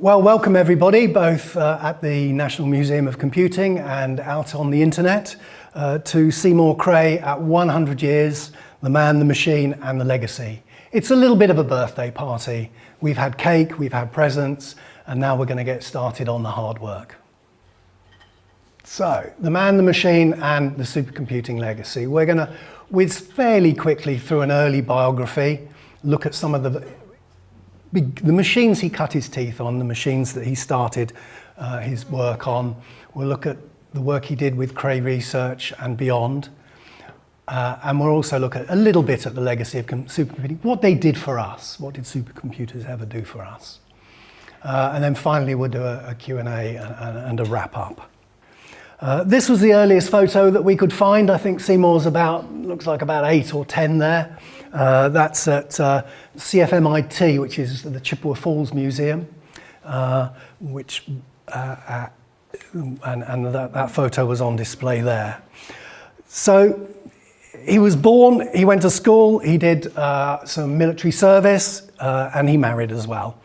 Well, welcome everybody, both at the National Museum of Computing and out on the internet, to Seymour Cray at 100 years, the man, the machine and the legacy. It's a little bit of a birthday party. We've had cake, we've had presents, and now we're going to get started on the hard work. So, the man, the machine and the supercomputing legacy. We're going to whiz fairly quickly through an early biography, look at some of the machines he cut his teeth on, the machines that he started his work on. We'll look at the work he did with Cray Research and beyond. And we'll also look at a little bit at the legacy of supercomputing, what they did for us, what did supercomputers ever do for us. And then finally we'll do a Q&A and a wrap up. This was the earliest photo that we could find. I think Seymour's looks like about 8 or 10 there. That's at CFMIT, which is the Chippewa Falls Museum, that photo was on display there. So he was born, he went to school, he did some military service, and he married as well.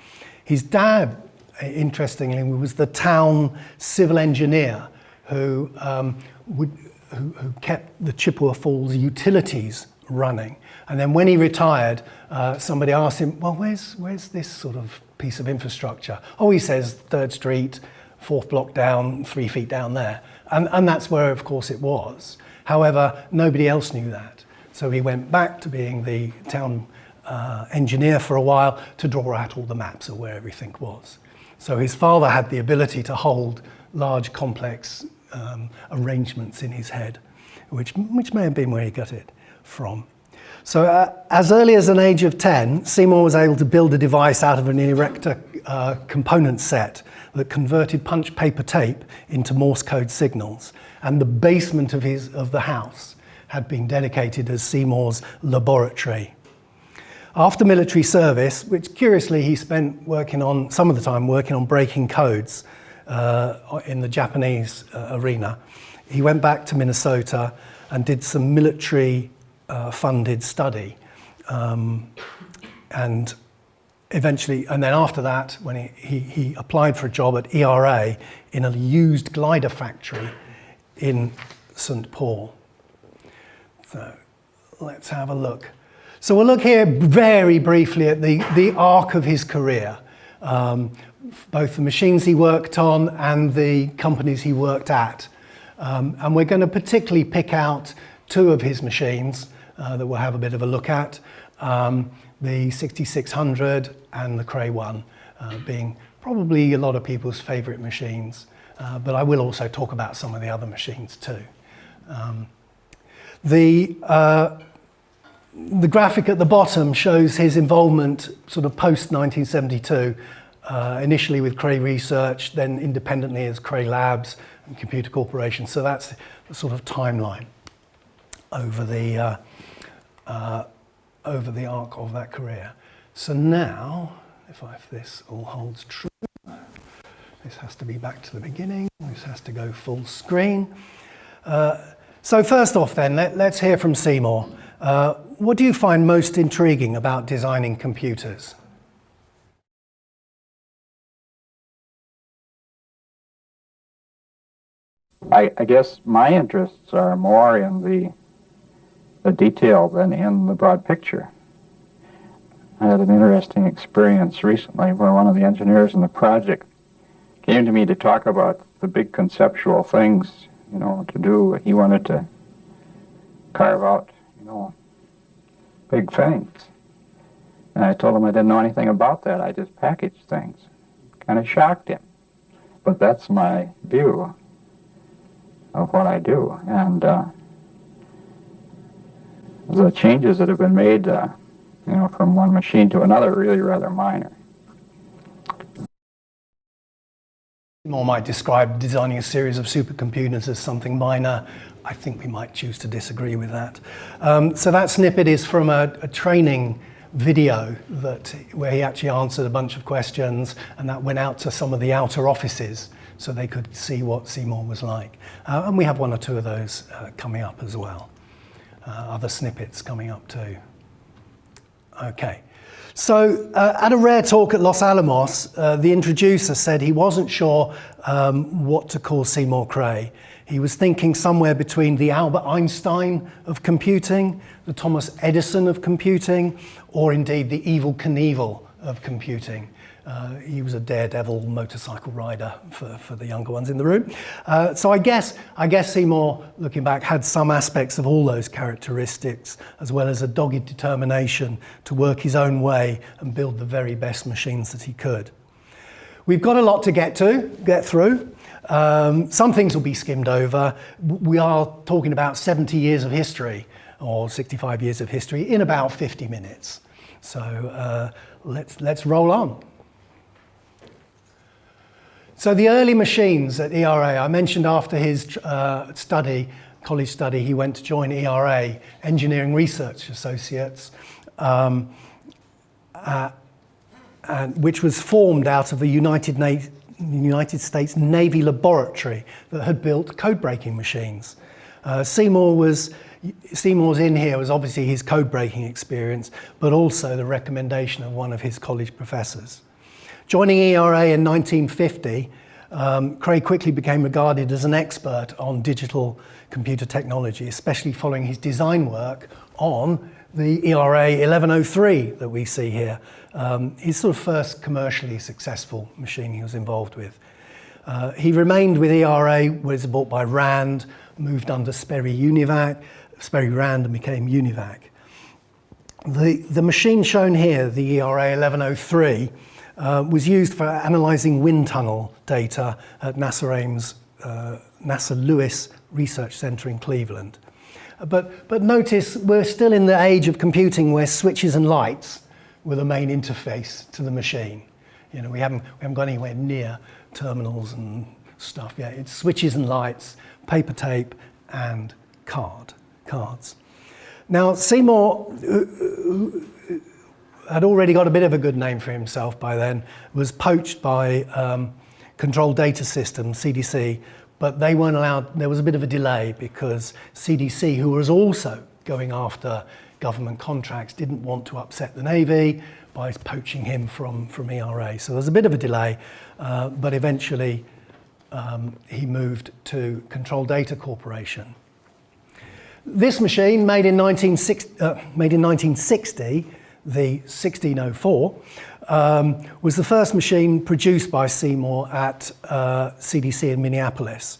His dad, interestingly, was the town civil engineer who kept the Chippewa Falls utilities running. And then when he retired, somebody asked him, well, where's this sort of piece of infrastructure? Oh, he says 3rd Street, 4th block down, 3 feet down there. And that's where, of course, it was. However, nobody else knew that. So he went back to being the town engineer for a while to draw out all the maps of where everything was. So his father had the ability to hold large, complex arrangements in his head, which may have been where he got it from. So as early as an age of 10, Seymour was able to build a device out of an erector component set that converted punch paper tape into Morse code signals. And the basement of the house had been dedicated as Seymour's laboratory. After military service, which curiously he spent some of the time working on breaking codes in the Japanese arena, he went back to Minnesota and did some military funded study, and then after that, when he applied for a job at ERA in a used glider factory in St. Paul. So let's have a look. So we'll look here very briefly at the arc of his career, both the machines he worked on and the companies he worked at. And we're going to particularly pick out 2 of his machines that we'll have a bit of a look at, the 6600 and the Cray-1 being probably a lot of people's favourite machines, but I will also talk about some of the other machines too. The graphic at the bottom shows his involvement sort of post-1972, initially with Cray Research, then independently as Cray Labs and Computer Corporation. So that's the sort of timeline over the arc of that career. So now, if this all holds true, this has to be back to the beginning, this has to go full screen. So first off then, let's hear from Seymour. What do you find most intriguing about designing computers? I guess my interests are more in the detail than in the broad picture. I had an interesting experience recently where one of the engineers in the project came to me to talk about the big conceptual things, to do. He wanted to carve out, big things. And I told him I didn't know anything about that. I just packaged things. Kind of shocked him. But that's my view of what I do. And the changes that have been made, from one machine to another, are really rather minor. Seymour might describe designing a series of supercomputers as something minor. I think we might choose to disagree with that. So that snippet is from a training video where he actually answered a bunch of questions, and that went out to some of the outer offices so they could see what Seymour was like. And we have 1 or 2 of those coming up as well. Other snippets coming up too. Okay, So at a rare talk at Los Alamos, the introducer said he wasn't sure what to call Seymour Cray. He was thinking somewhere between the Albert Einstein of computing, the Thomas Edison of computing, or indeed the Evel Knievel of computing. He was a daredevil motorcycle rider for the younger ones in the room. So I guess Seymour, looking back, had some aspects of all those characteristics, as well as a dogged determination to work his own way and build the very best machines that he could. We've got a lot to get through. Some things will be skimmed over. We are talking about 70 years of history, or 65 years of history, in about 50 minutes. So let's roll on. So the early machines at ERA, I mentioned after his college study, he went to join ERA, Engineering Research Associates, which was formed out of the United States Navy laboratory that had built code-breaking machines. Seymour's in here was obviously his code-breaking experience, but also the recommendation of one of his college professors. Joining ERA in 1950, Cray quickly became regarded as an expert on digital computer technology, especially following his design work on the ERA 1103 that we see here, his sort of first commercially successful machine he was involved with. He remained with ERA, was bought by Rand, moved under Sperry Rand and became Univac. The machine shown here, the ERA 1103, was used for analysing wind tunnel data at NASA Lewis Research Centre in Cleveland. But notice we're still in the age of computing where switches and lights were the main interface to the machine. You know, we haven't gone anywhere near terminals and stuff yet. It's switches and lights, paper tape, and cards. Now Seymour, who had already got a bit of a good name for himself by then, was poached by Control Data Systems, CDC, but they weren't allowed. There was a bit of a delay because CDC, who was also going after government contracts, didn't want to upset the Navy by poaching him from ERA. So there was a bit of a delay, but eventually he moved to Control Data Corporation. This machine, made in 1960, the 1604, was the first machine produced by Seymour at CDC in Minneapolis.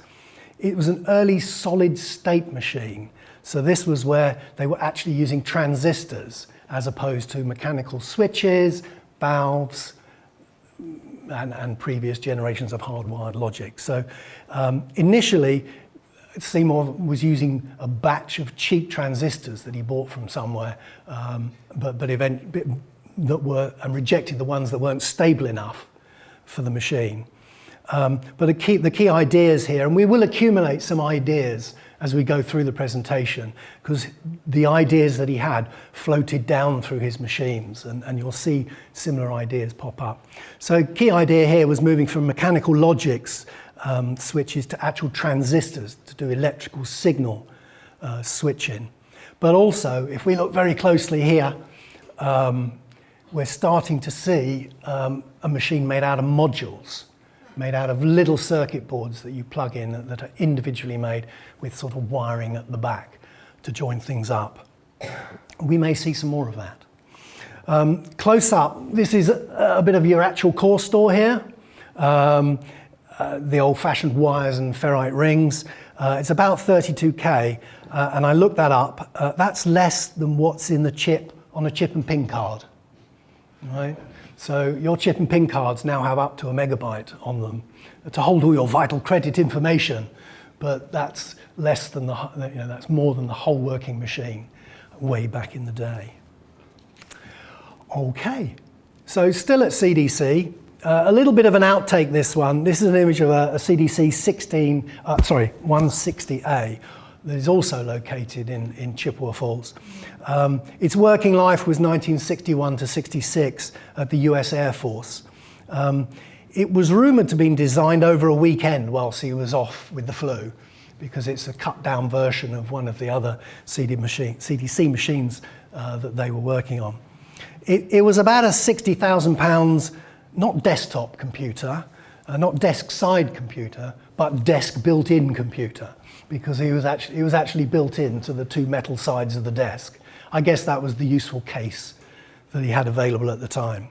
It was an early solid-state machine. So this was where they were actually using transistors as opposed to mechanical switches, valves, and previous generations of hardwired logic. So initially, Seymour was using a batch of cheap transistors that he bought from somewhere, that were, and rejected the ones that weren't stable enough for the machine. But the key ideas here, and we will accumulate some ideas as we go through the presentation, because the ideas that he had floated down through his machines, and you'll see similar ideas pop up. So key idea here was moving from mechanical logics switches to actual transistors to do electrical signal switching. But also, if we look very closely here, we're starting to see a machine made out of modules, made out of little circuit boards that you plug in that are individually made with sort of wiring at the back to join things up. We may see some more of that. Close up, this is a bit of your actual core store here. The old-fashioned wires and ferrite rings. It's about 32K, and I looked that up. That's less than what's in the chip on a chip and pin card. Right? So your chip and pin cards now have up to 1 megabyte on them to hold all your vital credit information, but that's less than that's more than the whole working machine way back in the day. Okay, so still at CDC, a little bit of an outtake. This one. This is an image of a CDC 160A. That is also located in Chippewa Falls. Its working life was 1961 to 66 at the US Air Force. It was rumoured to have been designed over a weekend whilst he was off with the flu, because it's a cut-down version of one of the other CDC machines that they were working on. It was about a £60,000, not desktop computer, not desk-side computer, but desk built-in computer, because it was actually built into the two metal sides of the desk. I guess that was the useful case that he had available at the time.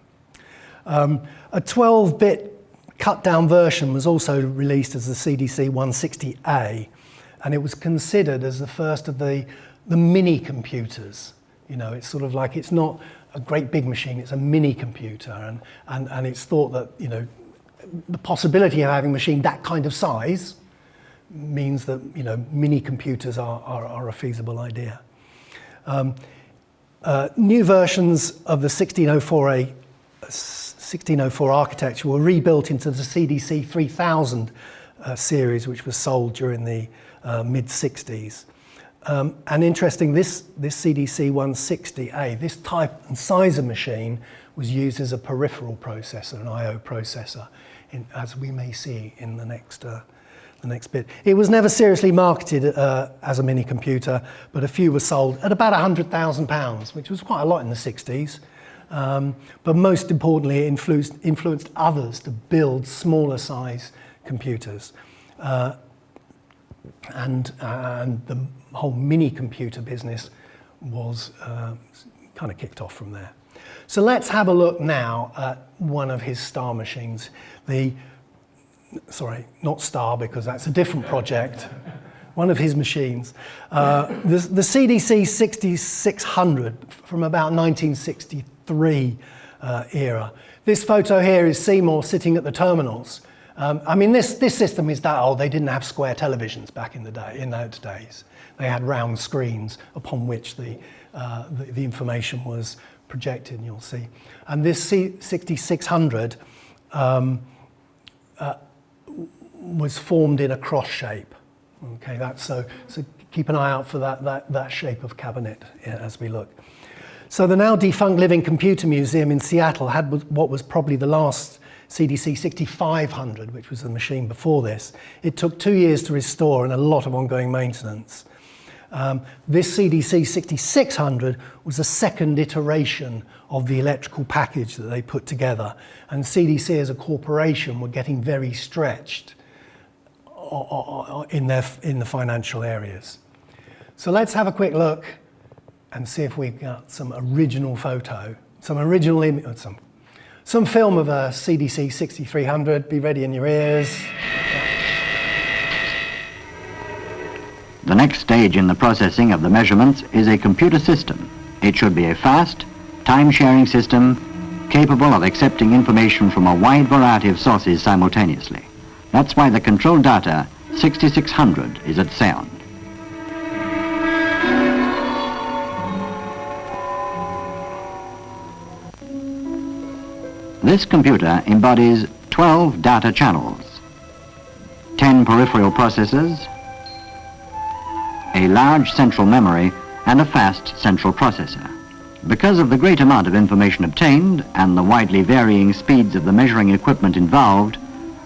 A 12-bit cut-down version was also released as the CDC 160A, and it was considered as the first of the mini computers. You know, it's sort of like, it's not a great big machine, it's a mini computer, and it's thought that, you know, the possibility of having a machine that kind of size means that, you know, mini computers are a feasible idea. New versions of the 1604 architecture were rebuilt into the CDC 3000 series, which was sold during the mid-60s. And interesting, this CDC 160A, this type and size of machine was used as a peripheral processor, an I/O processor, as we may see in the next bit. It was never seriously marketed as a mini computer, but a few were sold at about £100,000, which was quite a lot in the 60s. But most importantly, it influenced others to build smaller size computers. And the whole mini computer business was kind of kicked off from there. So let's have a look now at one of his star machines. Sorry, not star, because that's a different project. One of his machines. The CDC 6600 from about 1963 era. This photo here is Seymour sitting at the terminals. I mean, this system is that old. They didn't have square televisions back in those days. They had round screens upon which the information was projected, you'll see. And this 6600 was formed in a cross shape. Okay, so keep an eye out for that shape of cabinet as we look. So the now defunct Living Computer Museum in Seattle had what was probably the last CDC 6500, which was the machine before this. It took 2 years to restore and a lot of ongoing maintenance. This CDC 6600 was a second iteration of the electrical package that they put together, and CDC as a corporation were getting very stretched in the financial areas. So let's have a quick look and see if we've got some original photo, some original image, some film of a CDC 6300. Be ready in your ears. The next stage in the processing of the measurements is a computer system. It should be a fast, time-sharing system capable of accepting information from a wide variety of sources simultaneously. That's why the control data 6600 is at CERN. This computer embodies 12 data channels, 10 peripheral processors, a large central memory, and a fast central processor. Because of the great amount of information obtained and the widely varying speeds of the measuring equipment involved,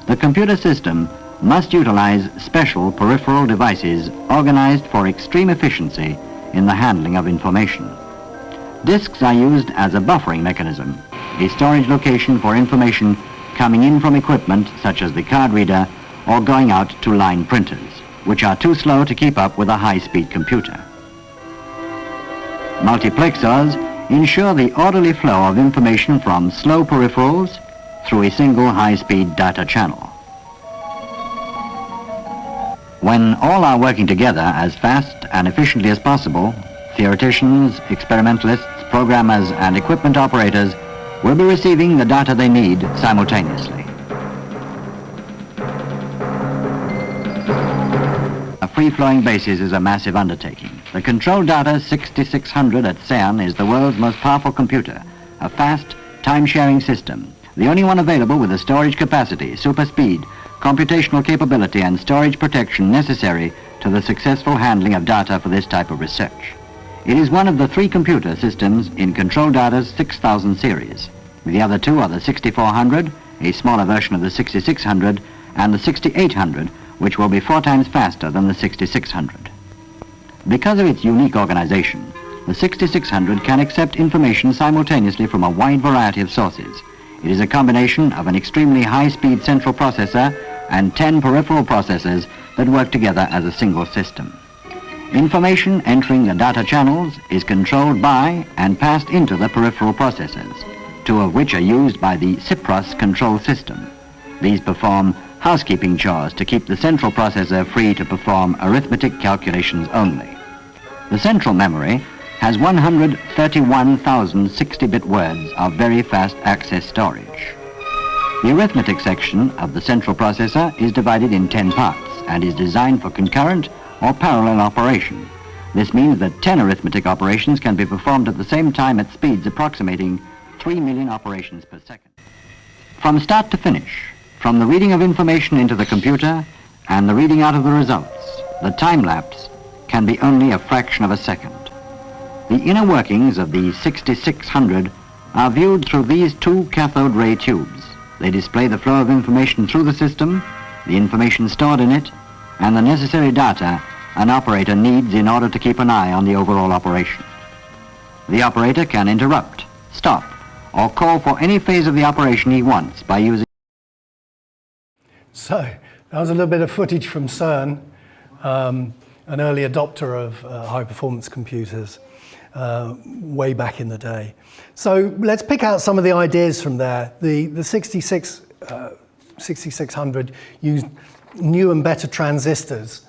the computer system must utilize special peripheral devices organized for extreme efficiency in the handling of information. Disks are used as a buffering mechanism, a storage location for information coming in from equipment such as the card reader or going out to line printers, which are too slow to keep up with a high-speed computer. Multiplexers ensure the orderly flow of information from slow peripherals through a single high-speed data channel. When all are working together as fast and efficiently as possible, theoreticians, experimentalists, programmers, and equipment operators will be receiving the data they need simultaneously. A free-flowing basis is a massive undertaking. The control data 6600 at CERN is the world's most powerful computer, a fast, time-sharing system, the only one available with the storage capacity, super speed, computational capability, and storage protection necessary to the successful handling of data for this type of research. It is one of the 3 computer systems in Control Data's 6000 series. The other 2 are the 6400, a smaller version of the 6600, and the 6800, which will be 4 times faster than the 6600. Because of its unique organization, the 6600 can accept information simultaneously from a wide variety of sources. It is a combination of an extremely high-speed central processor and 10 peripheral processors that work together as a single system. Information entering the data channels is controlled by and passed into the peripheral processors, two of which are used by the CIPROS control system. These perform housekeeping chores to keep the central processor free to perform arithmetic calculations only. The central memory has 131,000 60-bit words of very fast access storage. The arithmetic section of the central processor is divided in 10 parts and is designed for concurrent or parallel operation. This means that 10 arithmetic operations can be performed at the same time at speeds approximating 3 million operations per second. From start to finish, from the reading of information into the computer and the reading out of the results, the time lapse can be only a fraction of a second. The inner workings of the 6600 are viewed through these two cathode ray tubes. They display the flow of information through the system, the information stored in it, and the necessary data an operator needs in order to keep an eye on the overall operation. The operator can interrupt, stop, or call for any phase of the operation he wants by using. So that was a little bit of footage from CERN, an early adopter of high-performance computers way back in the day. So let's pick out some of the ideas from there. The 6600 used new and better transistors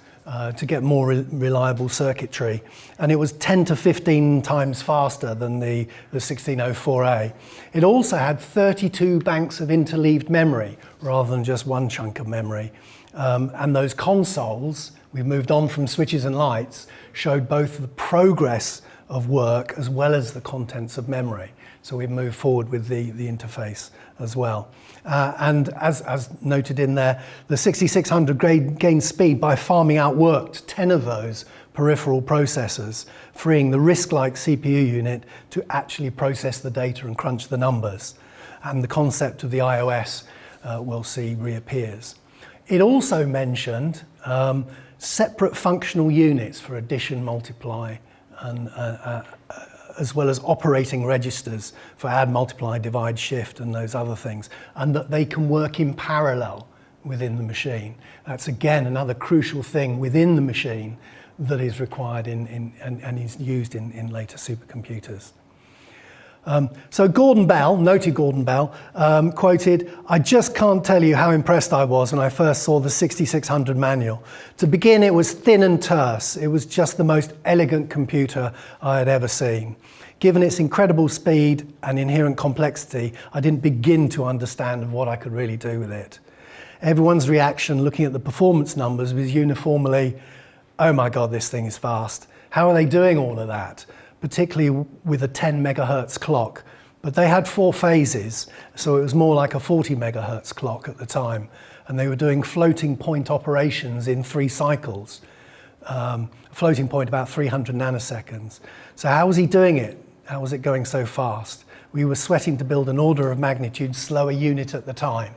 to get more reliable circuitry, and it was 10 to 15 times faster than the 1604A. It also had 32 banks of interleaved memory rather than just one chunk of memory. And those consoles, we've moved on from switches and lights, showed both the progress of work as well as the contents of memory. So we've moved forward with the interface as well. And as noted in there, the 6600 gained speed by farming out work to 10 of those peripheral processors, freeing the RISC-like CPU unit to actually process the data and crunch the numbers. And the concept of the iOS we'll see reappears. It also mentioned separate functional units for addition, multiply, and as well as operating registers for add, multiply, divide, shift, and those other things, and that they can work in parallel within the machine. That's again another crucial thing within the machine that is required and is used in later supercomputers. So Gordon Bell, noted Gordon Bell, quoted, "I just can't tell you how impressed I was when I first saw the 6600 manual. To begin, it was thin and terse. It was just the most elegant computer I had ever seen. Given its incredible speed and inherent complexity, I didn't begin to understand what I could really do with it. Everyone's reaction looking at the performance numbers was uniformly, oh my God, this thing is fast. How are they doing all of that? Particularly with a 10 megahertz clock. But they had 4 phases, so it was more like a 40 megahertz clock at the time. And they were doing floating point operations in 3 cycles. Floating point about 300 nanoseconds. So how was he doing it? How was it going so fast? We were sweating to build an order of magnitude slower unit at the time.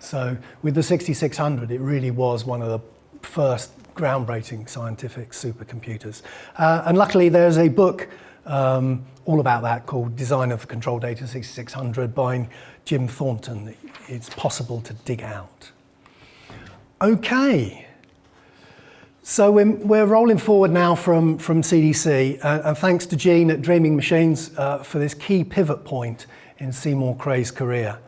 So with the 6600, it really was one of the first groundbreaking scientific supercomputers. And luckily there's a book all about that called Design of the Control Data 6600 by Jim Thornton. It's possible to dig out. Okay, so we're rolling forward now from CDC, and thanks to Gene at Dreaming Machines for this key pivot point in Seymour Cray's career.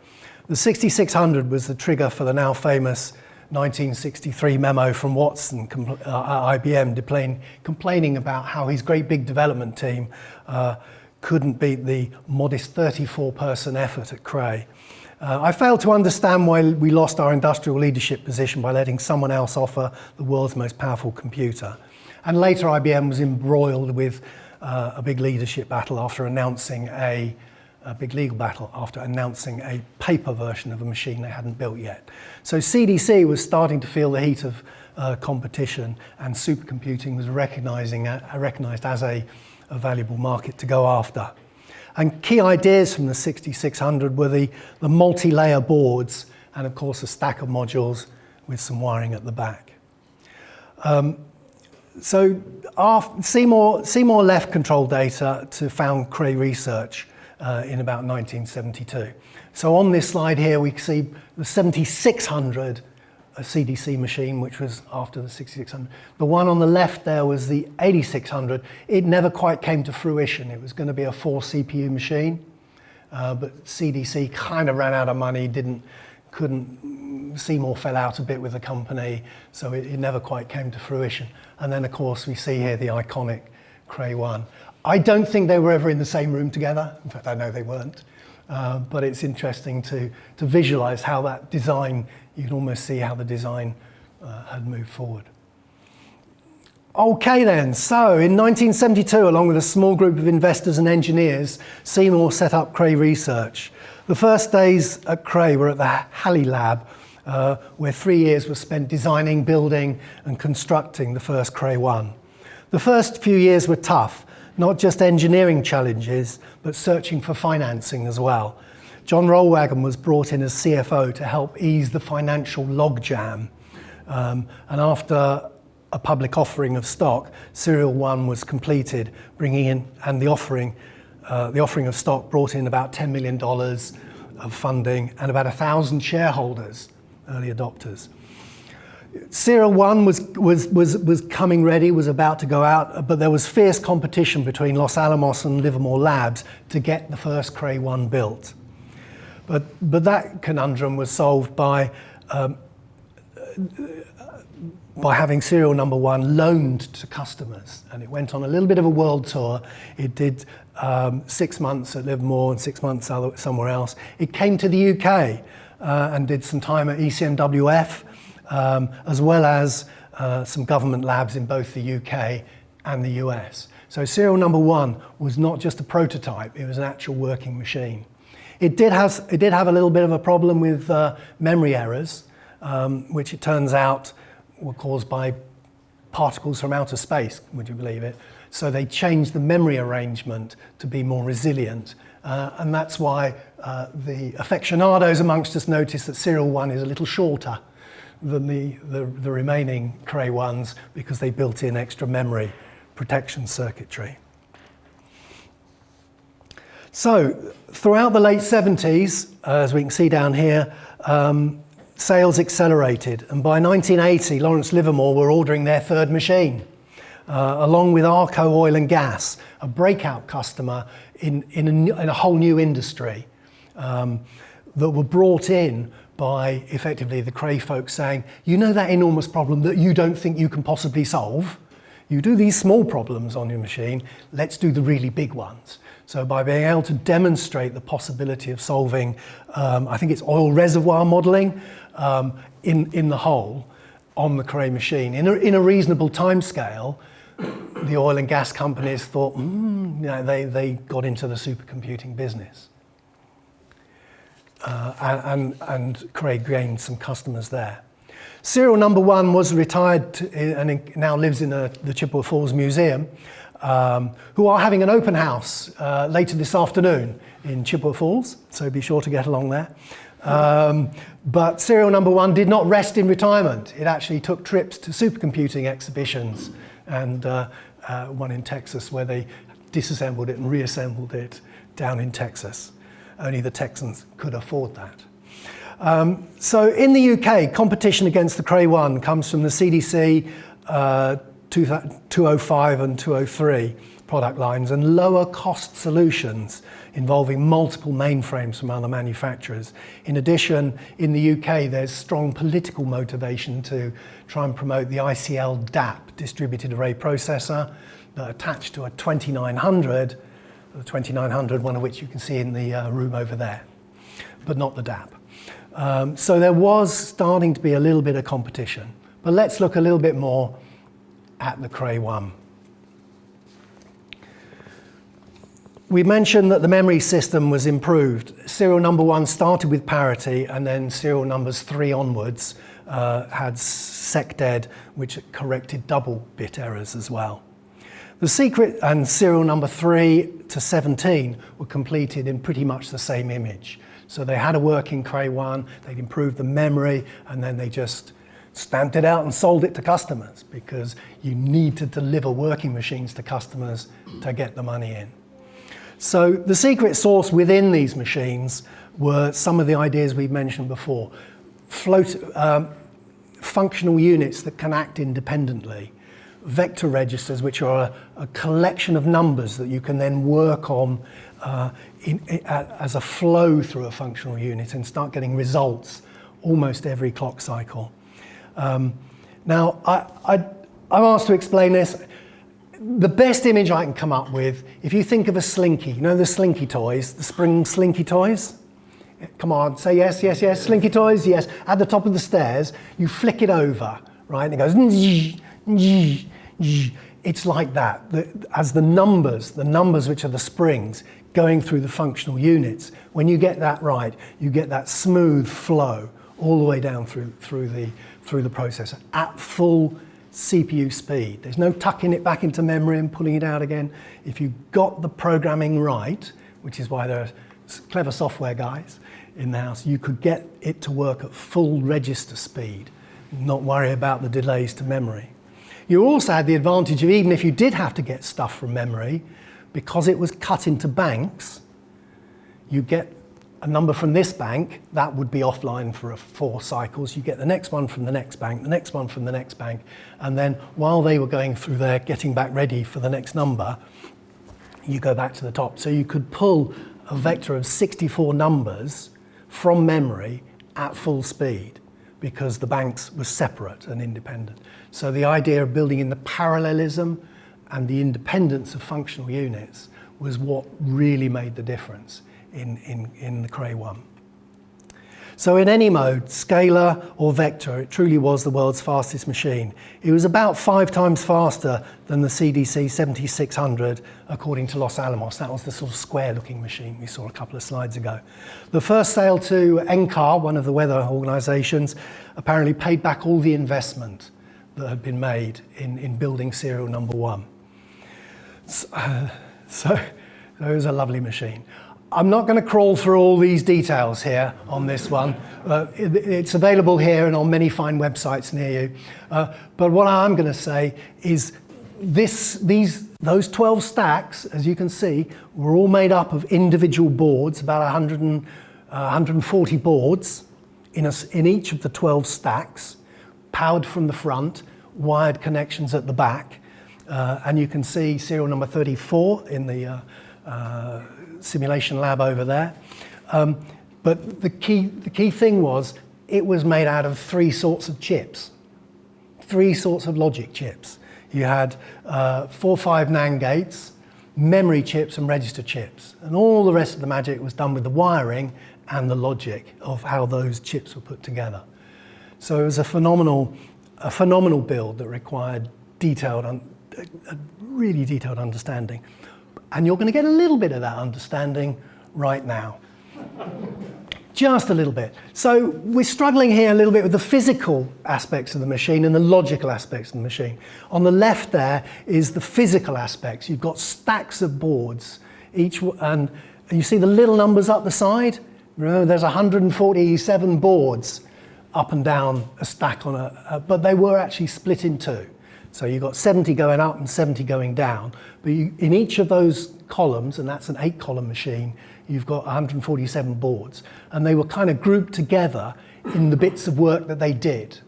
The 6600 was the trigger for the now famous 1963 memo from Watson at IBM complaining about how his great big development team couldn't beat the modest 34-person effort at Cray. I failed to understand why we lost our industrial leadership position by letting someone else offer the world's most powerful computer. And later IBM was embroiled with a big leadership battle after announcing a big legal battle after announcing a paper version of a machine they hadn't built yet. So CDC was starting to feel the heat of competition, and supercomputing was recognized as a valuable market to go after. And key ideas from the 6600 were the multi-layer boards and of course a stack of modules with some wiring at the back. Seymour left control data to found Cray Research in about 1972. So on this slide here, we see the 7600 CDC machine, which was after the 6600. The one on the left there was the 8600. It never quite came to fruition. It was going to be a 4 CPU machine, but CDC kind of ran out of money, Seymour fell out a bit with the company, so it never quite came to fruition. And then, of course, we see here the iconic Cray-1. I don't think they were ever in the same room together. In fact, I know they weren't. But it's interesting to visualize how that design, you can almost see how the design had moved forward. Okay then, so in 1972, along with a small group of investors and engineers, Seymour set up Cray Research. The first days at Cray were at the Halley Lab, where 3 years were spent designing, building and constructing the first Cray-1. The first few years were tough, not just engineering challenges, but searching for financing as well. John Rollwagon was brought in as CFO to help ease the financial logjam. And after a public offering of stock, Serial 1 was completed, bringing in, and the offering of stock brought in about $10 million of funding and about 1,000 shareholders, early adopters. Serial 1 was coming ready, was about to go out, but there was fierce competition between Los Alamos and Livermore Labs to get the first Cray-1 built. But that conundrum was solved by having serial number 1 loaned to customers, and it went on a little bit of a world tour. It did 6 months at Livermore and 6 months somewhere else. It came to the UK and did some time at ECMWF, as well as some government labs in both the UK and the US. So serial number 1 was not just a prototype, it was an actual working machine. It did have a little bit of a problem with memory errors, which it turns out were caused by particles from outer space, would you believe it? So they changed the memory arrangement to be more resilient. And that's why the aficionados amongst us notice that serial 1 is a little shorter than the remaining Cray-1s because they built in extra memory protection circuitry. So throughout the late 70s, as we can see down here, sales accelerated, and by 1980, Lawrence Livermore were ordering their third machine, along with Arco Oil and Gas, a breakout customer in a whole new industry that were brought in by effectively the Cray folks saying, you know that enormous problem that you don't think you can possibly solve? You do these small problems on your machine, let's do the really big ones. So by being able to demonstrate the possibility of solving, I think it's oil reservoir modeling in the hole on the Cray machine in a reasonable time scale, the oil and gas companies thought, they got into the supercomputing business. And Cray gained some customers there. Serial number 1 was retired and now lives in the Chippewa Falls Museum, who are having an open house later this afternoon in Chippewa Falls, so be sure to get along there. But serial number 1 did not rest in retirement. It actually took trips to supercomputing exhibitions, and one in Texas where they disassembled it and reassembled it down in Texas. Only the Texans could afford that. So in the UK, competition against the Cray-1 comes from the CDC 205 and 203 product lines and lower cost solutions involving multiple mainframes from other manufacturers. In addition, in the UK, there's strong political motivation to try and promote the ICL DAP, distributed array processor, attached to a 2900, the 2900, one of which you can see in the room over there, but not the DAP. So there was starting to be a little bit of competition. But let's look a little bit more at the Cray-1. We mentioned that the memory system was improved. Serial number 1 started with parity, and then serial numbers 3 onwards had SecDed, which corrected double bit errors as well. The secret and serial number 3 to 17 were completed in pretty much the same image. So they had a working Cray-1, they'd improved the memory, and then they just stamped it out and sold it to customers, because you need to deliver working machines to customers to get the money in. So the secret sauce within these machines were some of the ideas we've mentioned before. Functional units that can act independently. Vector registers, which are a collection of numbers that you can then work on as a flow through a functional unit and start getting results almost every clock cycle. Now, I'm asked to explain this. The best image I can come up with, if you think of a slinky, you know the slinky toys, the spring slinky toys? Come on, say yes, yes, yes, slinky toys, yes. At the top of the stairs, you flick it over, right? And it goes, it's like that. As the numbers which are the springs going through the functional units, when you get that right, you get that smooth flow all the way down through the processor at full CPU speed. There's no tucking it back into memory and pulling it out again. If you got the programming right, which is why there are clever software guys in the house, you could get it to work at full register speed, not worry about the delays to memory. You also had the advantage of, even if you did have to get stuff from memory, because it was cut into banks, you get a number from this bank, that would be offline for 4 cycles. You get the next one from the next bank, the next one from the next bank, and then while they were going through there, getting back ready for the next number, you go back to the top. So you could pull a vector of 64 numbers from memory at full speed, because the banks were separate and independent. So the idea of building in the parallelism and the independence of functional units was what really made the difference in the Cray 1. So in any mode, scalar or vector, it truly was the world's fastest machine. It was about 5 times faster than the CDC 7600, according to Los Alamos. That was the sort of square-looking machine we saw a couple of slides ago. The first sale to NCAR, one of the weather organizations, apparently paid back all the investment that had been made in building serial number 1. So it was a lovely machine. I'm not going to crawl through all these details here on this one. It's available here and on many fine websites near you. But what I'm going to say is those 12 stacks, as you can see, were all made up of individual boards, about 140 boards in each of the 12 stacks, powered from the front, wired connections at the back. And you can see serial number 34 in the simulation lab over there. But the key thing was, it was made out of 3 sorts of chips, 3 sorts of logic chips. You had 4-5 NAND gates, memory chips and register chips. And all the rest of the magic was done with the wiring and the logic of how those chips were put together. So it was a phenomenal build that required a really detailed understanding. And you're going to get a little bit of that understanding right now. Just a little bit. So we're struggling here a little bit with the physical aspects of the machine and the logical aspects of the machine. On the left there is the physical aspects. You've got stacks of boards, and you see the little numbers up the side? Remember, there's 147 boards up and down a stack but they were actually split in 2. So you've got 70 going up and 70 going down. But in each of those columns, and that's an 8-column machine, you've got 147 boards. And they were kind of grouped together in the bits of work that they did.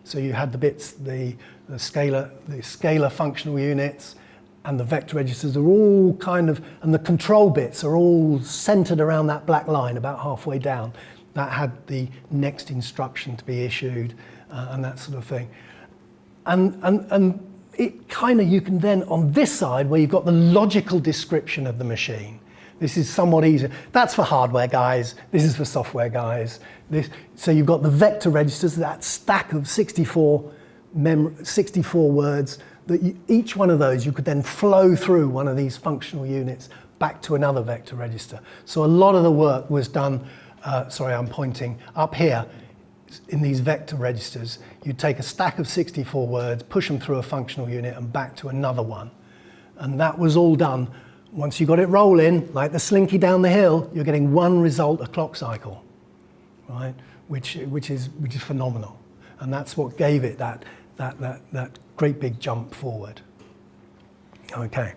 So you had the bits, the scalar functional units, and the vector registers are all kind of, and the control bits are all centered around that black line about halfway down. That had the next instruction to be issued and that sort of thing. And it kind of, you can then, on this side, where you've got the logical description of the machine, this is somewhat easier. That's for hardware guys, this is for software guys. So you've got the vector registers, that stack of 64 words, that each one of those you could then flow through one of these functional units back to another vector register. So a lot of the work was done, sorry, I'm pointing up here, in these vector registers. You'd take a stack of 64 words, push them through a functional unit and back to another one. And that was all done. Once you got it rolling, like the slinky down the hill, you're getting 1 result a clock cycle, right? Which is phenomenal. And that's what gave it that great big jump forward. Okay.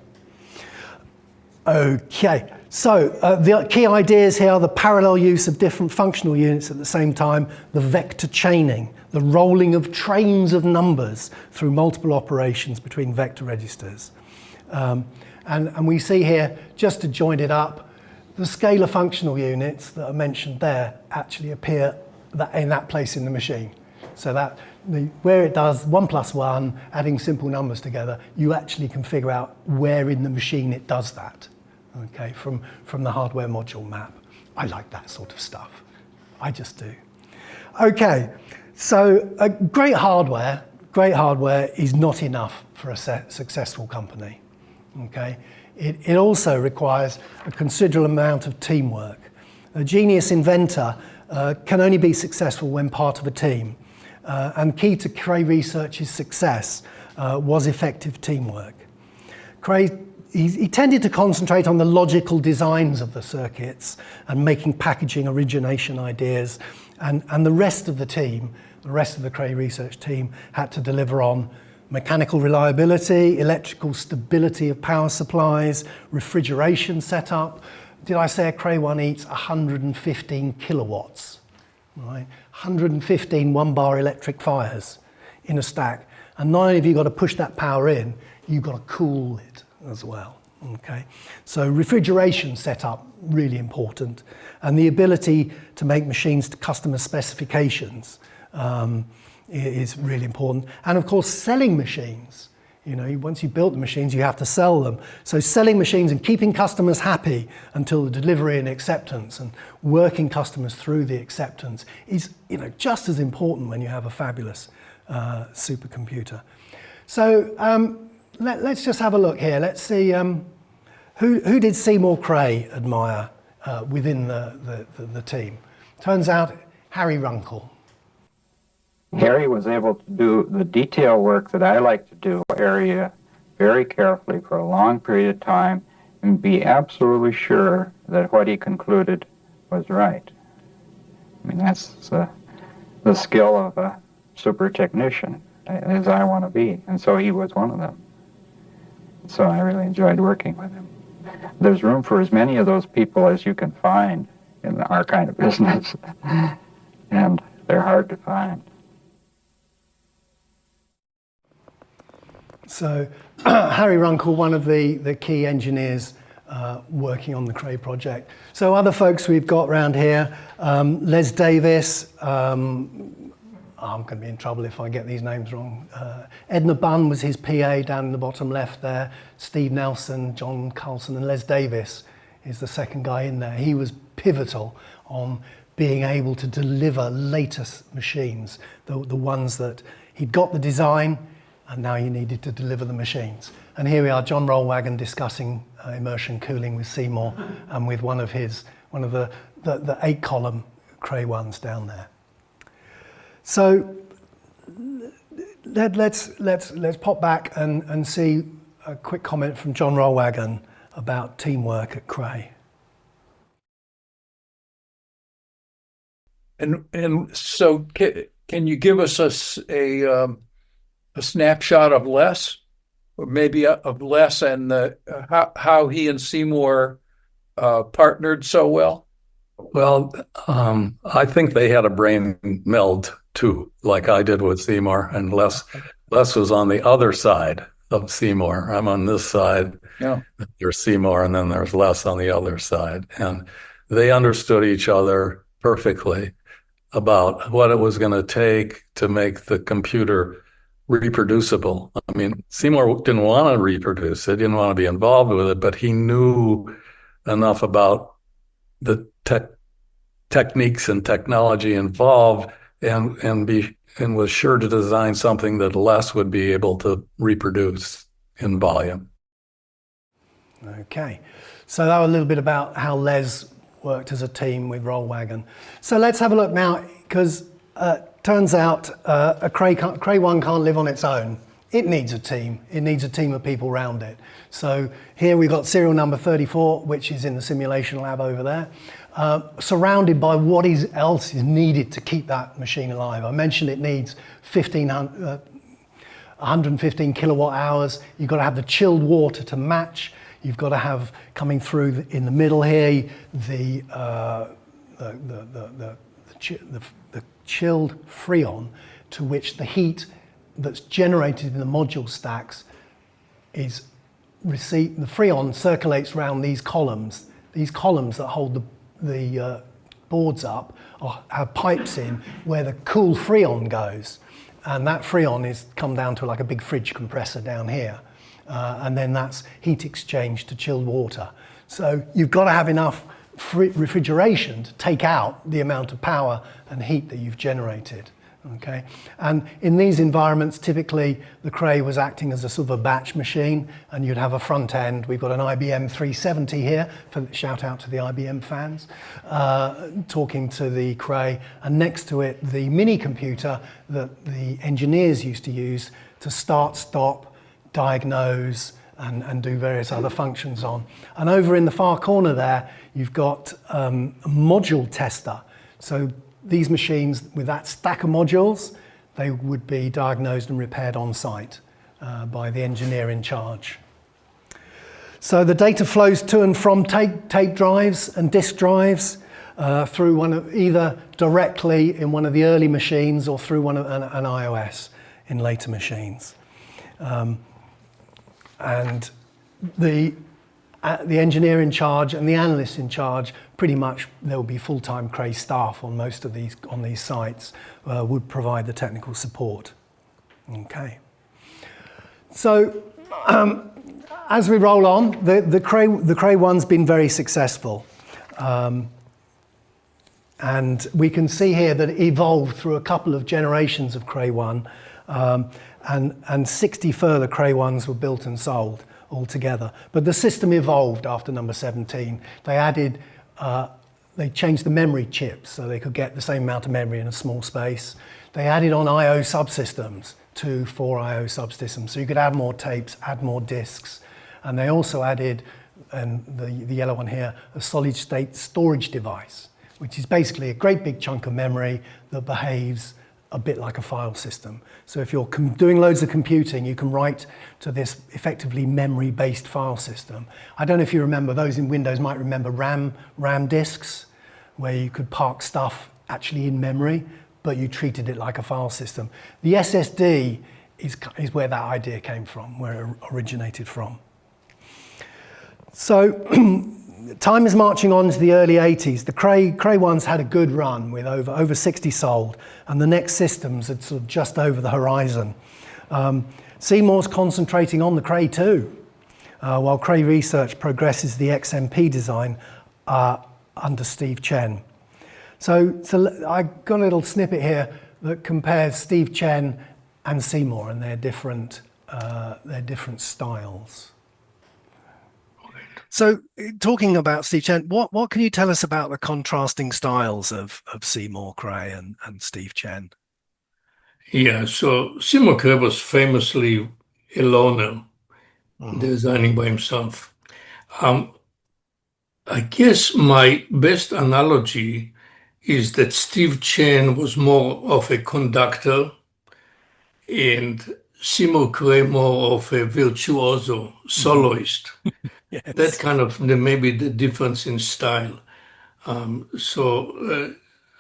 Okay, so the key ideas here are the parallel use of different functional units at the same time, the vector chaining, the rolling of trains of numbers through multiple operations between vector registers. And we see here, just to join it up, the scalar functional units that are mentioned there actually appear in that place in the machine. So that where it does 1 + 1, adding simple numbers together, you actually can figure out where in the machine it does that. Okay, from the hardware module map. I like that sort of stuff. I just do. Okay, so great hardware is not enough for a successful company. Okay, it also requires a considerable amount of teamwork. A genius inventor can only be successful when part of a team. And key to Cray Research's success was effective teamwork. Cray he tended to concentrate on the logical designs of the circuits and making packaging origination ideas, and the rest of the team, the rest of the Cray Research team, had to deliver on mechanical reliability, electrical stability of power supplies, refrigeration setup. Did I say a Cray one eats 115 kilowatts? Right? 115 one-bar electric fires in a stack, and not only have you got to push that power in, you've got to cool it as well. Okay, so refrigeration setup, really important, and the ability to make machines to customer specifications is really important. And of course, selling machines. You know, once you built the machines, you have to sell them. So selling machines and keeping customers happy until the delivery and acceptance, and working customers through the acceptance is, you know, just as important when you have a fabulous supercomputer. So let's just have a look here. Let's see, who did Seymour Cray admire within the team? Turns out, Harry Runkle. Harry was able to do the detail work that I like to do, area very carefully for a long period of time, and be absolutely sure that what he concluded was right. I mean, that's the skill of a super technician, as I want to be, and so he was one of them. So I really enjoyed working with him. There's room for as many of those people as you can find in our kind of business, and they're hard to find. So Harry Runkle, one of the key engineers working on the Cray project. So other folks we've got around here, Les Davis, I'm going to be in trouble if I get these names wrong. Edna Bunn was his PA down in the bottom left there. Steve Nelson, John Carlson, and Les Davis is the second guy in there. He was pivotal on being able to deliver latest machines, the ones that he'd got the design, and now he needed to deliver the machines. And here we are, John Rollwagon discussing immersion cooling with Seymour and with one of the 8-column Cray ones down there. So let's pop back and see a quick comment from John Rollwagon about teamwork at Cray. And so can you give us a snapshot of Les, or maybe of Les and how he and Seymour partnered so well? Well, I think they had a brain meld too, like I did with Seymour, and Les was on the other side of Seymour. I'm on this side. Yeah. There's Seymour, and then there's Les on the other side. And they understood each other perfectly about what it was going to take to make the computer reproducible. I mean, Seymour didn't want to reproduce it, didn't want to be involved with it, but he knew enough about the techniques and technology involved and was sure to design something that Les would be able to reproduce in volume. Okay, so that was a little bit about how Les worked as a team with Rollwagon. So let's have a look now, because turns out a Cray one can't live on its own. it needs a team. It needs a team of people around it. So here we've got serial number 34, which is in the simulation lab over there, surrounded by what else is needed to keep that machine alive. I mentioned it needs 115 kilowatt hours. You've got to have the chilled water to match. You've got to have, coming through in the middle here, the chilled freon, to which the heat that's generated in the module stacks is received. The freon circulates around these columns. These columns that hold the boards up have pipes in where the cool freon goes, and that freon is come down to like a big fridge compressor down here, and then that's heat exchange to chilled water. So you've got to have enough refrigeration to take out the amount of power and heat that you've generated. Okay, and in these environments, typically the Cray was acting as a sort of a batch machine, and you'd have a front end. We've got an IBM 370 here, shout out to the IBM fans, talking to the Cray, and next to it, the mini computer that the engineers used to use to start, stop, diagnose, and do various other functions on. And over in the far corner there, you've got a module tester. So these machines, with that stack of modules, they would be diagnosed and repaired on site by the engineer in charge. So the data flows to and from tape drives and disk drives through either directly in one of the early machines or through an iOS in later machines. And the engineer in charge and the analyst in charge, pretty much there will be full-time Cray staff on most of these sites, would provide the technical support. Okay. So as we roll on, the Cray one's been very successful. And we can see here that it evolved through a couple of generations of Cray one, and 60 further Cray ones were built and sold altogether. But the system evolved after number 17. They changed the memory chips so they could get the same amount of memory in a small space. They added on I/O subsystems, 4 I/O subsystems, so you could add more tapes, add more disks. And they also added, and the yellow one here, a solid state storage device, which is basically a great big chunk of memory that behaves a bit like a file system. So if you're doing loads of computing, you can write to this effectively memory-based file system. I don't know if you remember, those in Windows might remember RAM disks, where you could park stuff actually in memory, but you treated it like a file system. The SSD is where that idea came from, where it originated from. So time is marching on to the early 80s. The Cray ones had a good run with over 60 sold, and the next systems are sort of just over the horizon. Seymour's concentrating on the Cray-2, while Cray Research progresses the XMP design under Steve Chen. So I got a little snippet here that compares Steve Chen and Seymour and their different styles. So, talking about Steve Chen, what can you tell us about the contrasting styles of Seymour Cray and Steve Chen? Yeah, so Seymour Cray was famously a loner, designing by himself. I guess my best analogy is that Steve Chen was more of a conductor and Seymour Cray more of a virtuoso, soloist. Yes. That kind of maybe the difference in style. So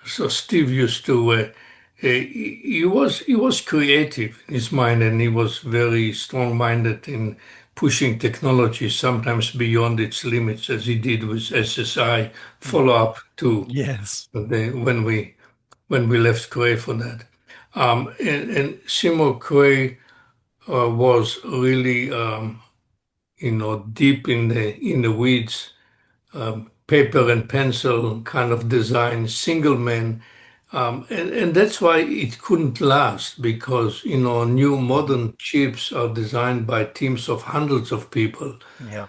Steve used to he was creative in his mind, and he was very strong-minded in pushing technology sometimes beyond its limits, as he did with SSI follow-up to when we left Cray for that. And Seymour Cray was really deep in the weeds, paper and pencil kind of design, single man. And that's why it couldn't last, because, new modern chips are designed by teams of hundreds of people. Yeah.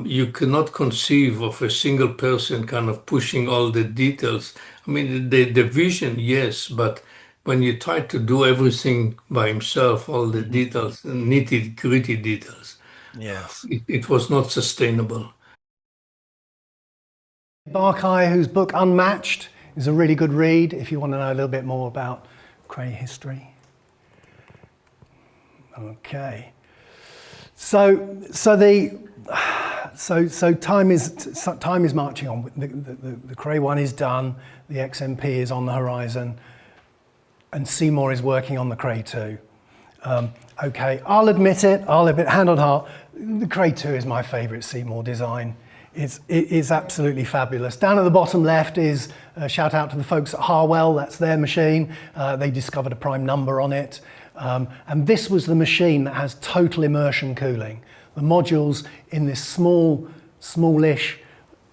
You cannot conceive of a single person kind of pushing all the details. I mean, the vision, yes, but when you try to do everything by himself, all the details, nitty-gritty details, Yes. it was not sustainable. Barkai, whose book Unmatched is a really good read if you want to know a little bit more about Cray history. Okay. So time is marching on. The Cray 1 is done. The XMP is on the horizon, and Seymour is working on the Cray 2. Okay, I'll admit, hand on heart, the Cray 2 is my favourite Seymour design. It's absolutely fabulous. Down at the bottom left is a shout out to the folks at Harwell. That's their machine. They discovered a prime number on it. And this was the machine that has total immersion cooling. The modules in this smallish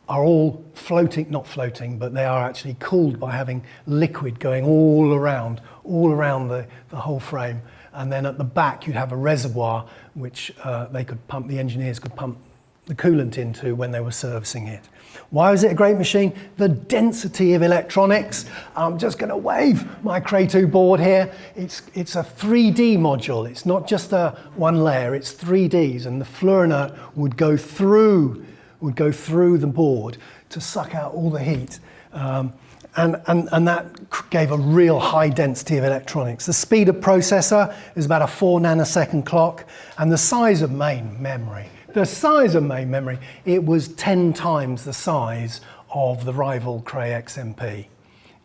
are all floating, not floating, but they are actually cooled by having liquid going all around the whole frame. And then at the back you'd have a reservoir which the engineers could pump the coolant into when they were servicing it. Why was it a great machine? The density of electronics. I'm just going to wave my Cray 2 board here. It's a 3D module. It's not just a one layer, it's 3Ds, and the fluoriner would go through the board to suck out all the heat. And that gave a real high density of electronics. The speed of processor is about a 4 nanosecond clock, and the size of main memory. It was 10 times the size of the rival Cray XMP.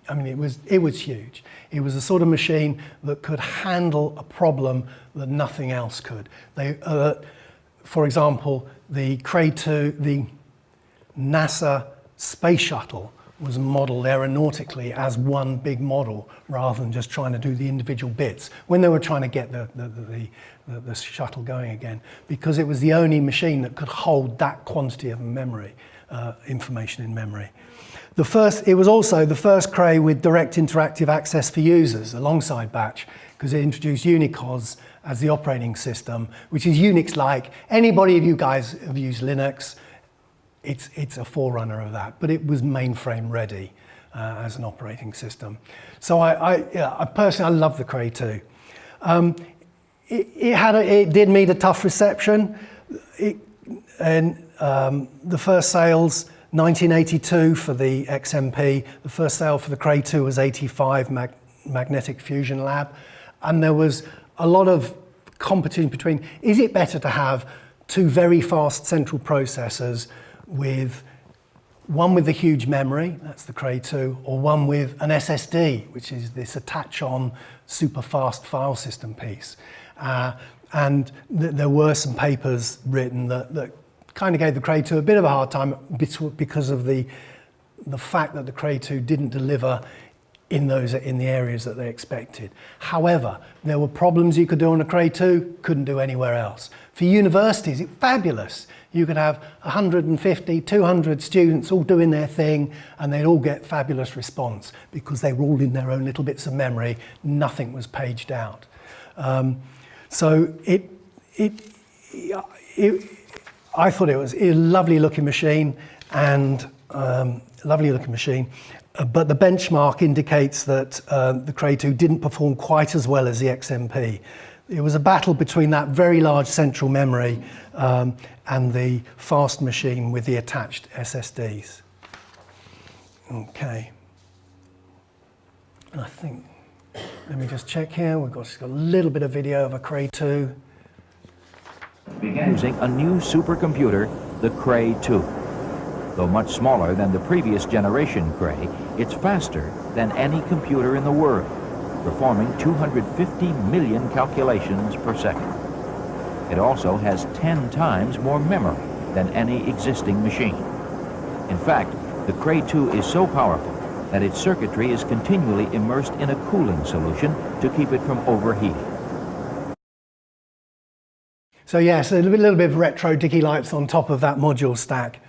I mean, it was huge. It was the sort of machine that could handle a problem that nothing else could. For example, the Cray 2, the NASA space shuttle was modeled aeronautically as one big model rather than just trying to do the individual bits when they were trying to get the shuttle going again, because it was the only machine that could hold that quantity of memory, information in memory. It was also the first Cray with direct interactive access for users alongside Batch, because it introduced Unicos as the operating system, which is Unix-like. Anybody of you guys have used Linux, it's a forerunner of that, but it was mainframe ready as an operating system. So I personally love the Cray 2. It did meet a tough reception. The first sales, 1982 for the XMP. The first sale for the Cray 2 was 85 Magnetic Fusion Lab. And there was a lot of competition between, is it better to have two very fast central processors with one with the huge memory, that's the Cray 2, or one with an SSD, which is this attach-on super fast file system piece. And there were some papers written that kind of gave the Cray 2 a bit of a hard time because of the fact that the Cray 2 didn't deliver in the areas that they expected. However, there were problems you could do on a Cray 2, couldn't do anywhere else. For universities, it's fabulous. You could have 150, 200 students all doing their thing, and they'd all get fabulous response because they were all in their own little bits of memory. Nothing was paged out. So I thought it was a lovely looking machine, but the benchmark indicates that the Cray 2 didn't perform quite as well as the XMP. It was a battle between that very large central memory and the fast machine with the attached SSDs. Okay. I think, let me just check here. We've just got a little bit of video of a Cray 2. Using a new supercomputer, the Cray 2. Though much smaller than the previous generation Cray, it's faster than any computer in the world, performing 250 million calculations per second. It also has 10 times more memory than any existing machine. In fact, the Cray 2 is so powerful that its circuitry is continually immersed in a cooling solution to keep it from overheating. So yes, a little bit of retro dicky lights on top of that module stack,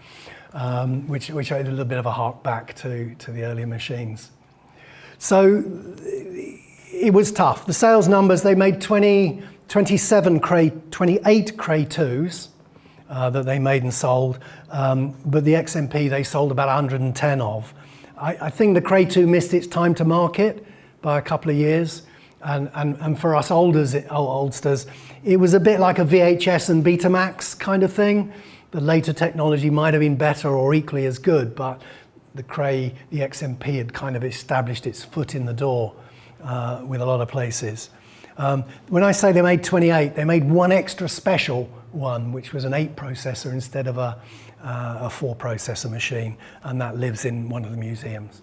which added a little bit of a hark back to the earlier machines. So it was tough. The sales numbers, they made 28 Cray 2s that they made and sold, but the XMP they sold about 110 of. I think the Cray 2 missed its time to market by a couple of years. And for us oldsters, it was a bit like a VHS and Betamax kind of thing. The later technology might have been better or equally as good, but the Cray, the XMP had kind of established its foot in the door with a lot of places. When I say they made 28, they made one extra special one, which was an 8 processor instead of a 4 processor machine, and that lives in one of the museums.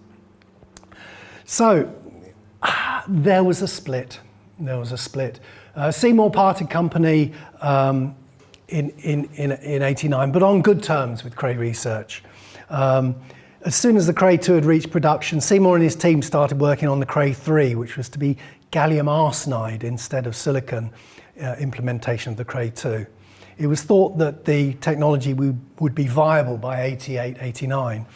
So there was a split. Seymour parted company in 89, but on good terms with Cray Research. As soon as the Cray-2 had reached production, Seymour and his team started working on the Cray-3, which was to be gallium arsenide instead of silicon implementation of the Cray-2. It was thought that the technology would be viable by 88, 89,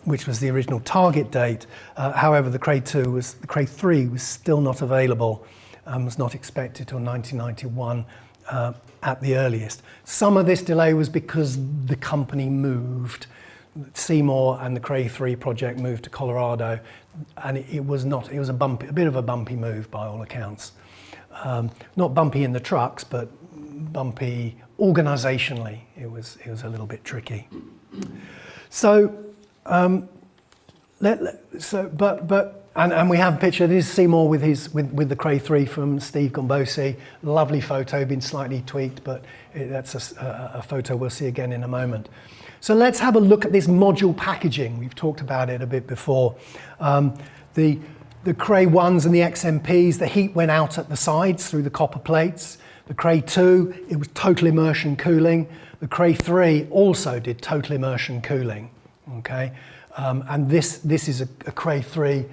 which was the original target date. However, the Cray-3 was still not available and was not expected till 1991 at the earliest. Some of this delay was because the company moved. Seymour and the Cray-3 project moved to Colorado, and it was a bit of a bumpy move by all accounts. Not bumpy in the trucks, but bumpy organizationally. It was a little bit tricky. So, and we have a picture. This is Seymour with the Cray-3 from Steve Gombosi. Lovely photo, been slightly tweaked, but that's a photo we'll see again in a moment. So let's have a look at this module packaging. We've talked about it a bit before. The Cray-1s and the XMPs, the heat went out at the sides through the copper plates. The Cray-2, it was total immersion cooling. The Cray-3 also did total immersion cooling. Okay, and this is a Cray-3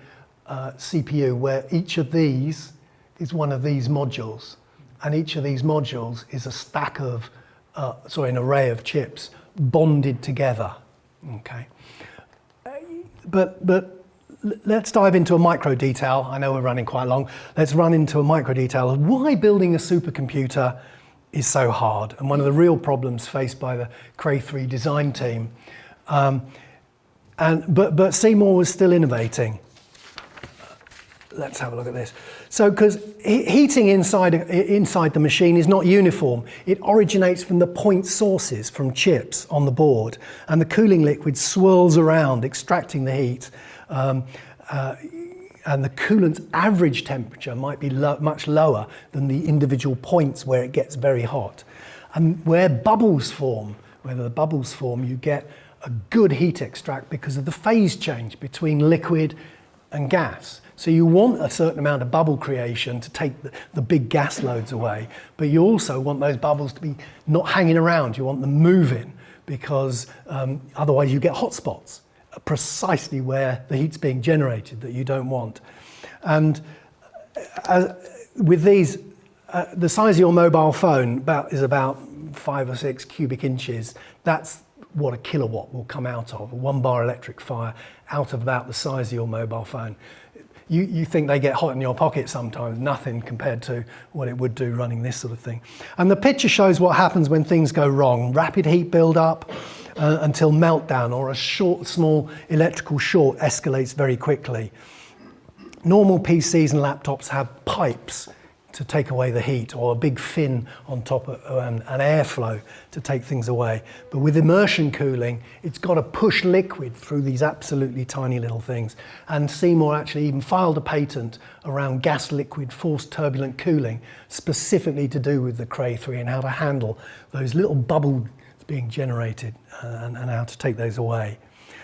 CPU where each of these is one of these modules, and each of these modules is a stack of, an array of chips bonded together. Okay, but let's dive into a micro detail. I know we're running quite long. Let's run into a micro detail of why building a supercomputer is so hard, and one of the real problems faced by the Cray-3 design team. But Seymour was still innovating. Let's have a look at this. So, because heating inside the machine is not uniform. It originates from the point sources from chips on the board, and the cooling liquid swirls around, extracting the heat. And the coolant's average temperature might be much lower than the individual points where it gets very hot. And where bubbles form, you get a good heat extract because of the phase change between liquid and gas. So you want a certain amount of bubble creation to take the big gas loads away, but you also want those bubbles to be not hanging around. You want them moving, because otherwise you get hot spots precisely where the heat's being generated that you don't want. And with these, the size of your mobile phone is about 5 or 6 cubic inches. That's what a kilowatt will come out of, a 1 bar electric fire out of about the size of your mobile phone. You think they get hot in your pocket sometimes, nothing compared to what it would do running this sort of thing. And the picture shows what happens when things go wrong. Rapid heat build up until meltdown, or a small electrical short escalates very quickly. Normal PCs and laptops have pipes to take away the heat, or a big fin on top of an airflow to take things away. But with immersion cooling, it's got to push liquid through these absolutely tiny little things. And Seymour actually even filed a patent around gas liquid forced turbulent cooling, specifically to do with the Cray-3 and how to handle those little bubbles being generated and how to take those away.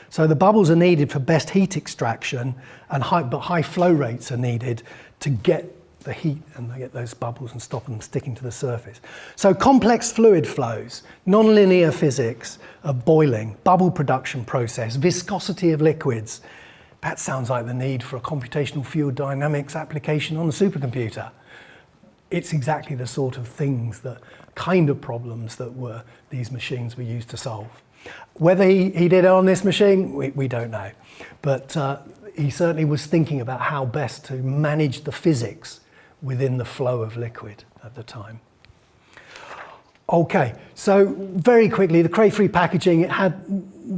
So the bubbles are needed for best heat extraction, and high flow rates are needed to get the heat and get those bubbles and stop them sticking to the surface. So complex fluid flows, nonlinear physics of boiling, bubble production process, viscosity of liquids. That sounds like the need for a computational fluid dynamics application on a supercomputer. It's exactly the sort of things, the kind of problems that these machines were used to solve. Whether he did it on this machine, we don't know. But he certainly was thinking about how best to manage the physics within the flow of liquid at the time. Okay, so very quickly, the Cray-3 packaging, it had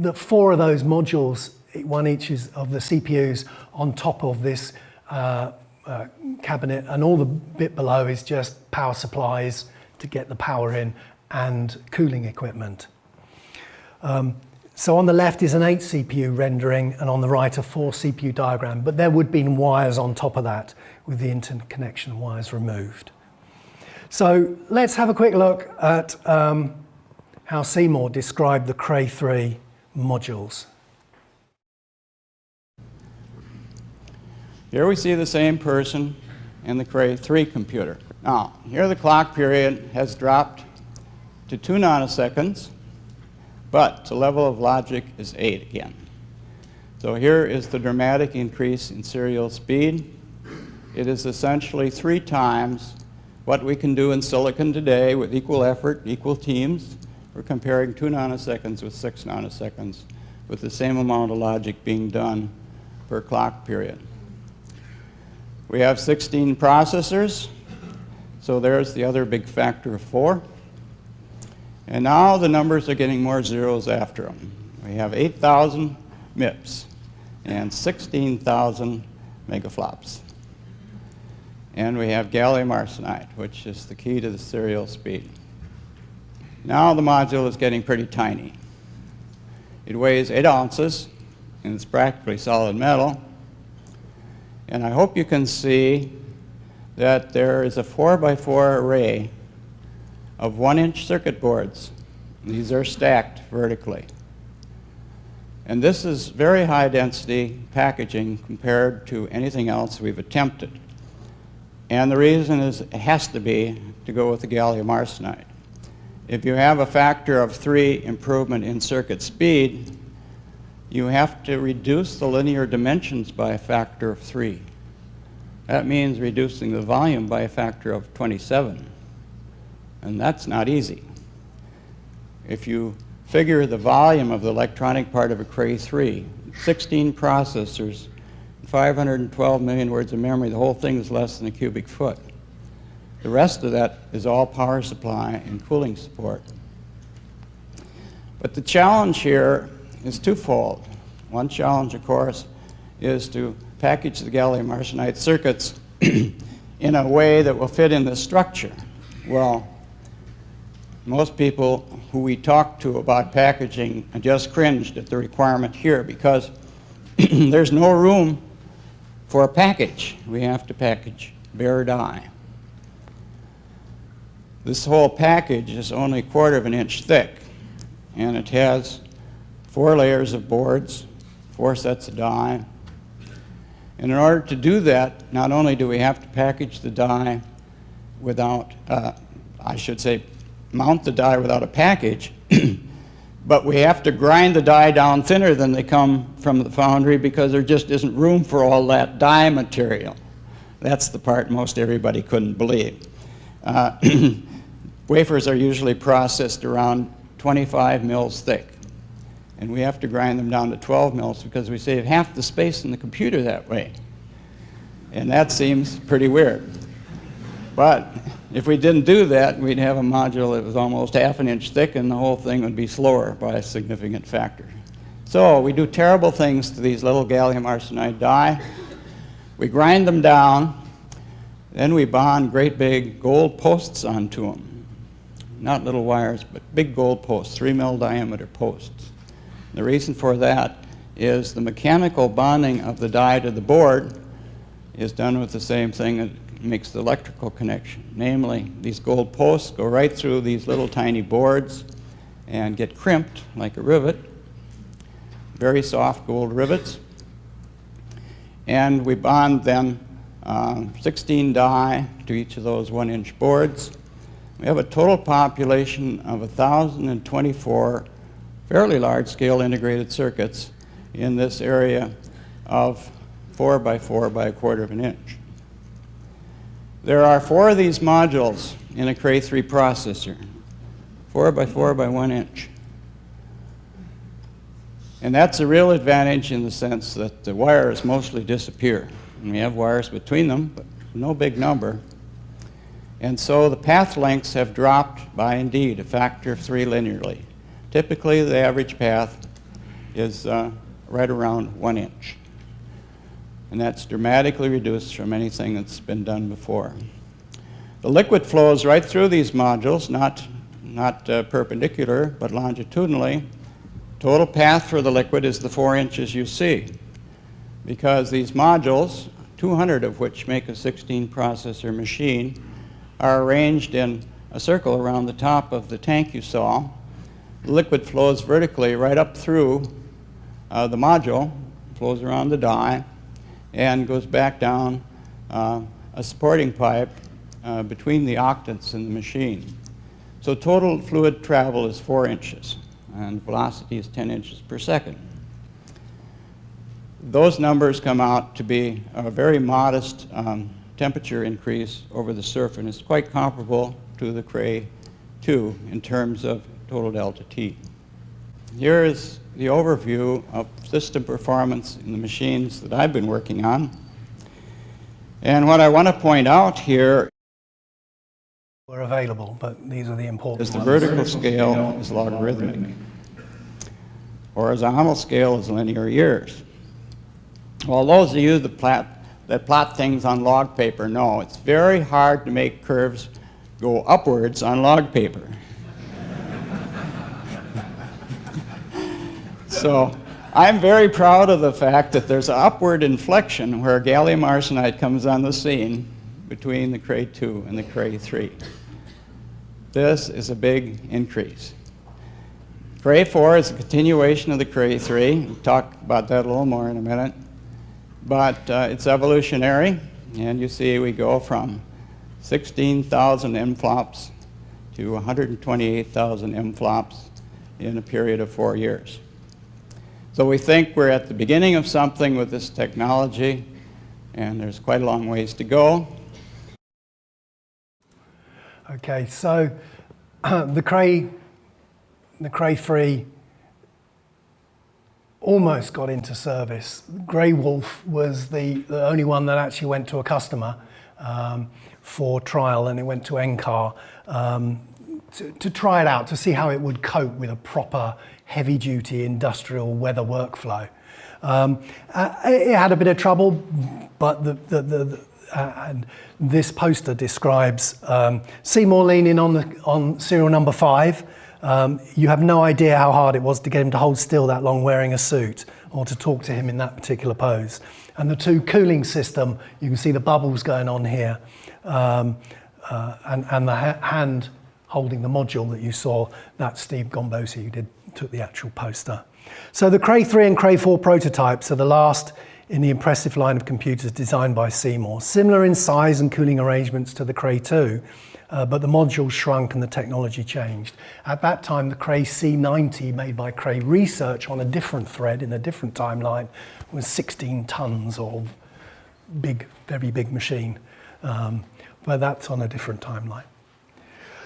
the 4 of those modules one each of the CPUs on top of this cabinet, and all the bit below is just power supplies to get the power in and cooling equipment. So on the left is an 8 CPU rendering, and on the right a 4 CPU diagram, but there would have been wires on top of that with the interconnection wires removed. So let's have a quick look at how Seymour described the Cray-3 modules. Here we see the same person in the Cray-3 computer. Now, here the clock period has dropped to 2 nanoseconds, but the level of logic is 8 again. So here is the dramatic increase in serial speed. It is essentially 3 times what we can do in silicon today with equal effort, equal teams. We're comparing 2 nanoseconds with 6 nanoseconds with the same amount of logic being done per clock period. We have 16 processors, so there's the other big factor of 4. And now the numbers are getting more zeros after them. We have 8,000 MIPS and 16,000 megaflops. And we have gallium arsenide, which is the key to the serial speed. Now the module is getting pretty tiny. It weighs 8 ounces, and it's practically solid metal. And I hope you can see that there is a 4x4 array of 1-inch circuit boards. These are stacked vertically. And this is very high density packaging compared to anything else we've attempted. And the reason is it has to be to go with the gallium arsenide. If you have a factor of 3 improvement in circuit speed, you have to reduce the linear dimensions by a factor of 3. That means reducing the volume by a factor of 27. And that's not easy. If you figure the volume of the electronic part of a Cray-3, 16 processors, 512 million words of memory, the whole thing is less than a cubic foot. The rest of that is all power supply and cooling support. But the challenge here is twofold. One challenge, of course, is to package the gallium arsenide circuits in a way that will fit in the structure. Well, most people who we talked to about packaging just cringed at the requirement here because there's no room for a package. We have to package bare die. This whole package is only 1/4 of an inch thick, and it has 4 layers of boards, 4 sets of die. And in order to do that, not only do we have to package the die without, I should say, mount the die without a package, but we have to grind the die down thinner than they come from the foundry because there just isn't room for all that die material. That's the part most everybody couldn't believe. Wafers are usually processed around 25 mils thick, and we have to grind them down to 12 mils because we save half the space in the computer that way. And that seems pretty weird. But if we didn't do that, we'd have a module that was almost 1/2 inch thick, and the whole thing would be slower by a significant factor. So we do terrible things to these little gallium arsenide die. We grind them down, then we bond great big gold posts onto them. Not little wires, but big gold posts, 3 mil diameter posts. The reason for that is the mechanical bonding of the die to the board is done with the same thing that makes the electrical connection. Namely, these gold posts go right through these little tiny boards and get crimped like a rivet, very soft gold rivets. And we bond then 16 die to each of those 1-inch boards. We have a total population of 1,024 fairly large-scale integrated circuits in this area of 4 by 4 by 1/4 of an inch. There are 4 of these modules in a Cray-3 processor, 4 by 4 by 1 inch. And that's a real advantage in the sense that the wires mostly disappear. And we have wires between them, but no big number. And so the path lengths have dropped by, indeed, a factor of 3 linearly. Typically, the average path is right around 1 inch. And that's dramatically reduced from anything that's been done before. The liquid flows right through these modules, not perpendicular, but longitudinally. Total path for the liquid is the 4 inches you see, because these modules, 200 of which make a 16 processor machine, are arranged in a circle around the top of the tank you saw. The liquid flows vertically right up through the module, flows around the die, and goes back down a supporting pipe between the octants in the machine. So total fluid travel is 4 inches, and velocity is 10 inches per second. Those numbers come out to be a very modest temperature increase over the surface, and it's quite comparable to the Cray-2 in terms of total delta T. Here is the overview of system performance in the machines that I've been working on. And what I want to point out here Were available, but these are the important is the ones. vertical scale is logarithmic. Horizontal scale is linear years. Well, those of you that plot things on log paper know it's very hard to make curves go upwards on log paper. So I'm very proud of the fact that there's an upward inflection where gallium arsenide comes on the scene between the Cray-2 and the Cray-3. This is a big increase. Cray-4 is a continuation of the Cray-3. We'll talk about that a little more in a minute. But it's evolutionary, and you see we go from 16,000 M-flops to 128,000 M-flops in a period of 4 years. So we think we're at the beginning of something with this technology, and there's quite a long ways to go. Okay, so the Cray-3 almost got into service. Grey Wolf was the only one that actually went to a customer for trial, and it went to NCAR to try it out, to see how it would cope with a proper heavy-duty industrial weather workflow. It had a bit of trouble, but and this poster describes Seymour leaning on serial number 5. You have no idea how hard it was to get him to hold still that long wearing a suit, or to talk to him in that particular pose. And the 2 cooling system, you can see the bubbles going on here, and the hand holding the module that you saw, that's Steve Gombosi who took the actual poster. So the Cray-3 and Cray-4 prototypes are the last in the impressive line of computers designed by Seymour, similar in size and cooling arrangements to the Cray-2, but the modules shrunk and the technology changed. At that time, the Cray C90, made by Cray Research on a different thread in a different timeline, was 16 tons of big, very big machine, but that's on a different timeline.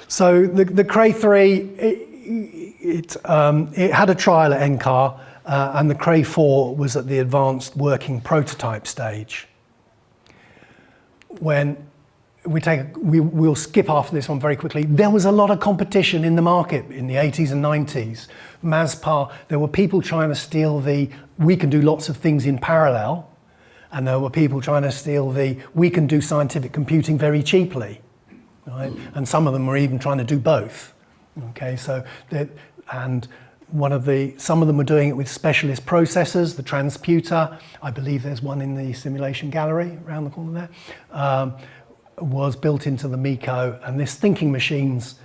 So the Cray-3, it had a trial at NCAR, and the Cray-4 was at the advanced working prototype stage. When we'll skip after this one very quickly. There was a lot of competition in the market in the 80s and 90s. MASPA, there were people trying to steal we can do lots of things in parallel, and there were people trying to steal we can do scientific computing very cheaply, right? And some of them were even trying to do both. Okay, so and some of them were doing it with specialist processors, the transputer. I believe there's one in the simulation gallery around the corner there. Was built into the MECO, and this thinking machines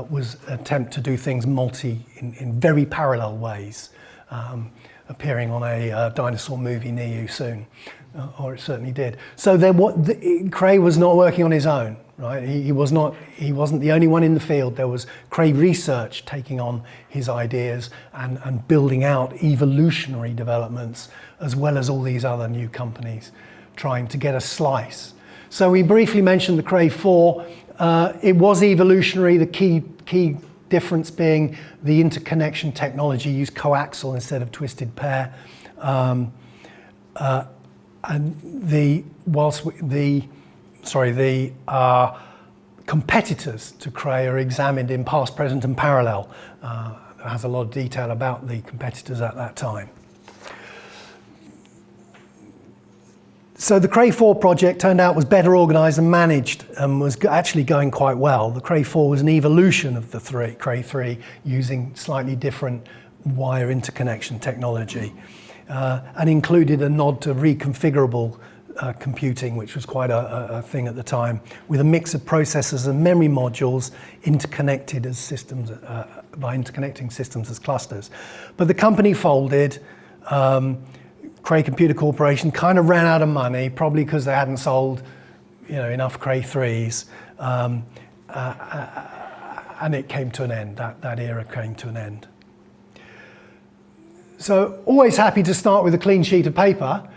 was an attempt to do things in very parallel ways, appearing on a dinosaur movie near you soon, or it certainly did. So Cray was not working on his own, right? He wasn't the only one in the field. There was Cray Research taking on his ideas and building out evolutionary developments, as well as all these other new companies trying to get a slice. So we briefly mentioned the Cray-4. It was evolutionary, the key difference being the interconnection technology used coaxial instead of twisted pair. And the competitors to Cray are examined in past, present, and parallel. It has a lot of detail about the competitors at that time. So the Cray-4 project turned out was better organized and managed and was actually going quite well. The Cray-4 was an evolution of the Cray-3 using slightly different wire interconnection technology and included a nod to reconfigurable computing, which was quite a thing at the time, with a mix of processors and memory modules interconnected as systems, by interconnecting systems as clusters. But the company folded. Cray Computer Corporation kind of ran out of money, probably because they hadn't sold, enough Cray-3s, and it came to an end. That era came to an end. So always happy to start with a clean sheet of paper.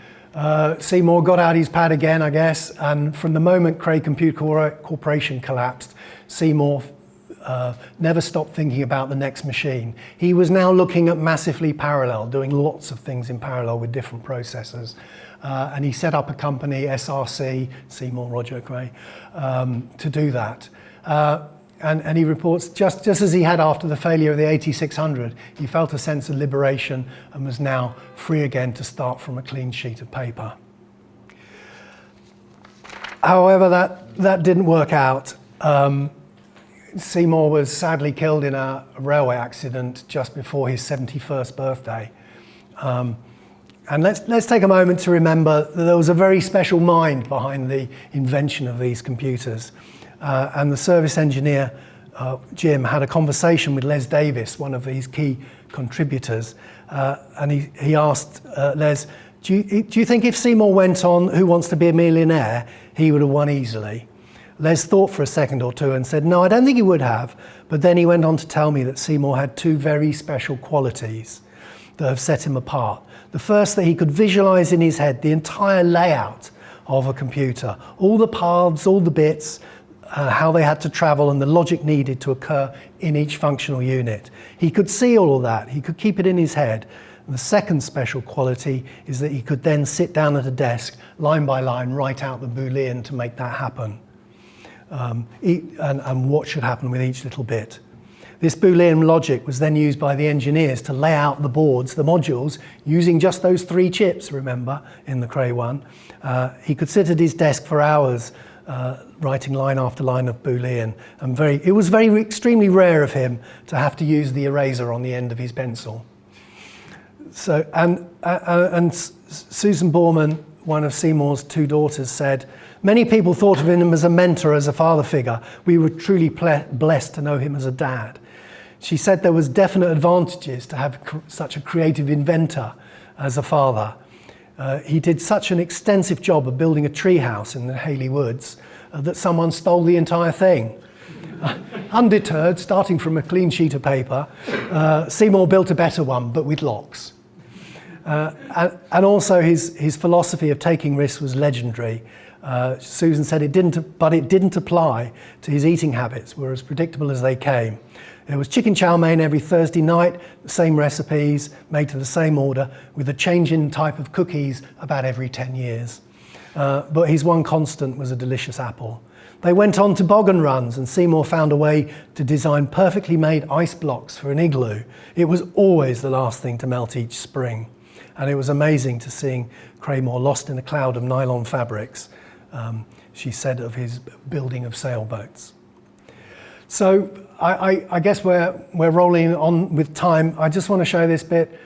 Seymour got out his pad again, I guess, and from the moment Cray Computer Corporation collapsed, Seymour never stopped thinking about the next machine. He was now looking at massively parallel, doing lots of things in parallel with different processors. And he set up a company, SRC, Seymour Roger Cray, to do that. And he reports, just as he had after the failure of the 8600, he felt a sense of liberation and was now free again to start from a clean sheet of paper. However, that didn't work out. Seymour was sadly killed in a railway accident just before his 71st birthday. And let's take a moment to remember that there was a very special mind behind the invention of these computers. And the service engineer, Jim, had a conversation with Les Davis, one of these key contributors. And he asked Les, do you think if Seymour went on Who Wants to Be a Millionaire, he would have won easily? Les thought for a second or two and said, no, I don't think he would have. But then he went on to tell me that Seymour had two very special qualities that have set him apart. The first, that he could visualize in his head the entire layout of a computer, all the paths, all the bits, how they had to travel and the logic needed to occur in each functional unit. He could see all of that. He could keep it in his head. And the second special quality is that he could then sit down at a desk, line by line, write out the Boolean to make that happen. And what should happen with each little bit. This Boolean logic was then used by the engineers to lay out the boards, the modules, using just those 3 chips, remember, in the Cray one. He could sit at his desk for hours writing line after line of Boolean. And it was extremely rare of him to have to use the eraser on the end of his pencil. So, and Susan Borman, one of Seymour's 2 daughters, said, many people thought of him as a mentor, as a father figure. We were truly blessed to know him as a dad. She said there was definite advantages to have such a creative inventor as a father. He did such an extensive job of building a treehouse in the Haley Woods that someone stole the entire thing. Undeterred, starting from a clean sheet of paper, Seymour built a better one, but with locks. And also his philosophy of taking risks was legendary. Susan said it didn't apply to his eating habits, were as predictable as they came. It was chicken chow mein every Thursday night, the same recipes, made to the same order, with a change in type of cookies about every 10 years. But his one constant was a delicious apple. They went on toboggan runs, and Seymour found a way to design perfectly made ice blocks for an igloo. It was always the last thing to melt each spring. And it was amazing to seeing Craymore lost in a cloud of nylon fabrics, she said of his building of sailboats. So I guess we're rolling on with time. I just want to show this bit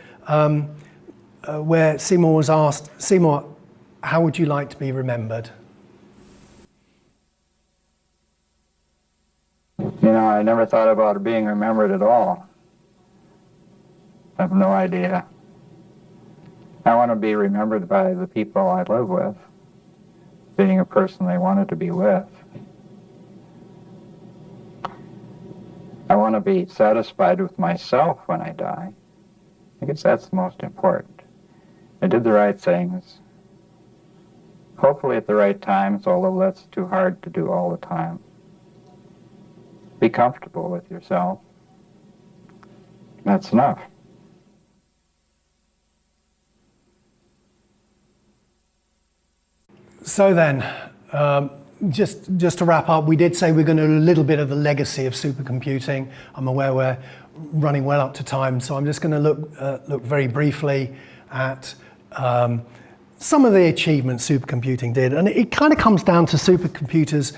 where Seymour was asked, Seymour, how would you like to be remembered? I never thought about being remembered at all. I have no idea. I want to be remembered by the people I live with, being a person they wanted to be with. I want to be satisfied with myself when I die. I guess that's the most important. I did the right things, hopefully at the right times, although that's too hard to do all the time. Be comfortable with yourself. That's enough. So then, just to wrap up, we did say we're going to do a little bit of the legacy of supercomputing. I'm aware we're running well up to time, so I'm just going to look very briefly at some of the achievements supercomputing did, and it kind of comes down to supercomputers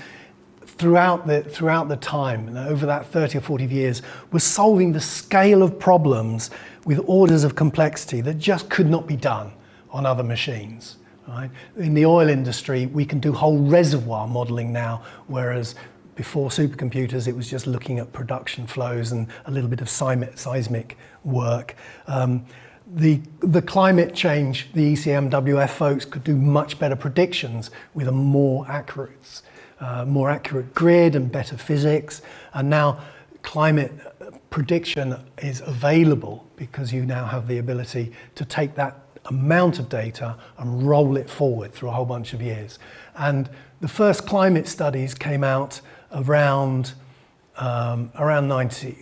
throughout the time, over that 30 or 40 years, was solving the scale of problems with orders of complexity that just could not be done on other machines. Right? In the oil industry, we can do whole reservoir modeling now, whereas before supercomputers, it was just looking at production flows and a little bit of seismic work. The climate change, the ECMWF folks could do much better predictions with a more accurate grid and better physics. And now climate prediction is available because you now have the ability to take that amount of data and roll it forward through a whole bunch of years. And the first climate studies came out around 90,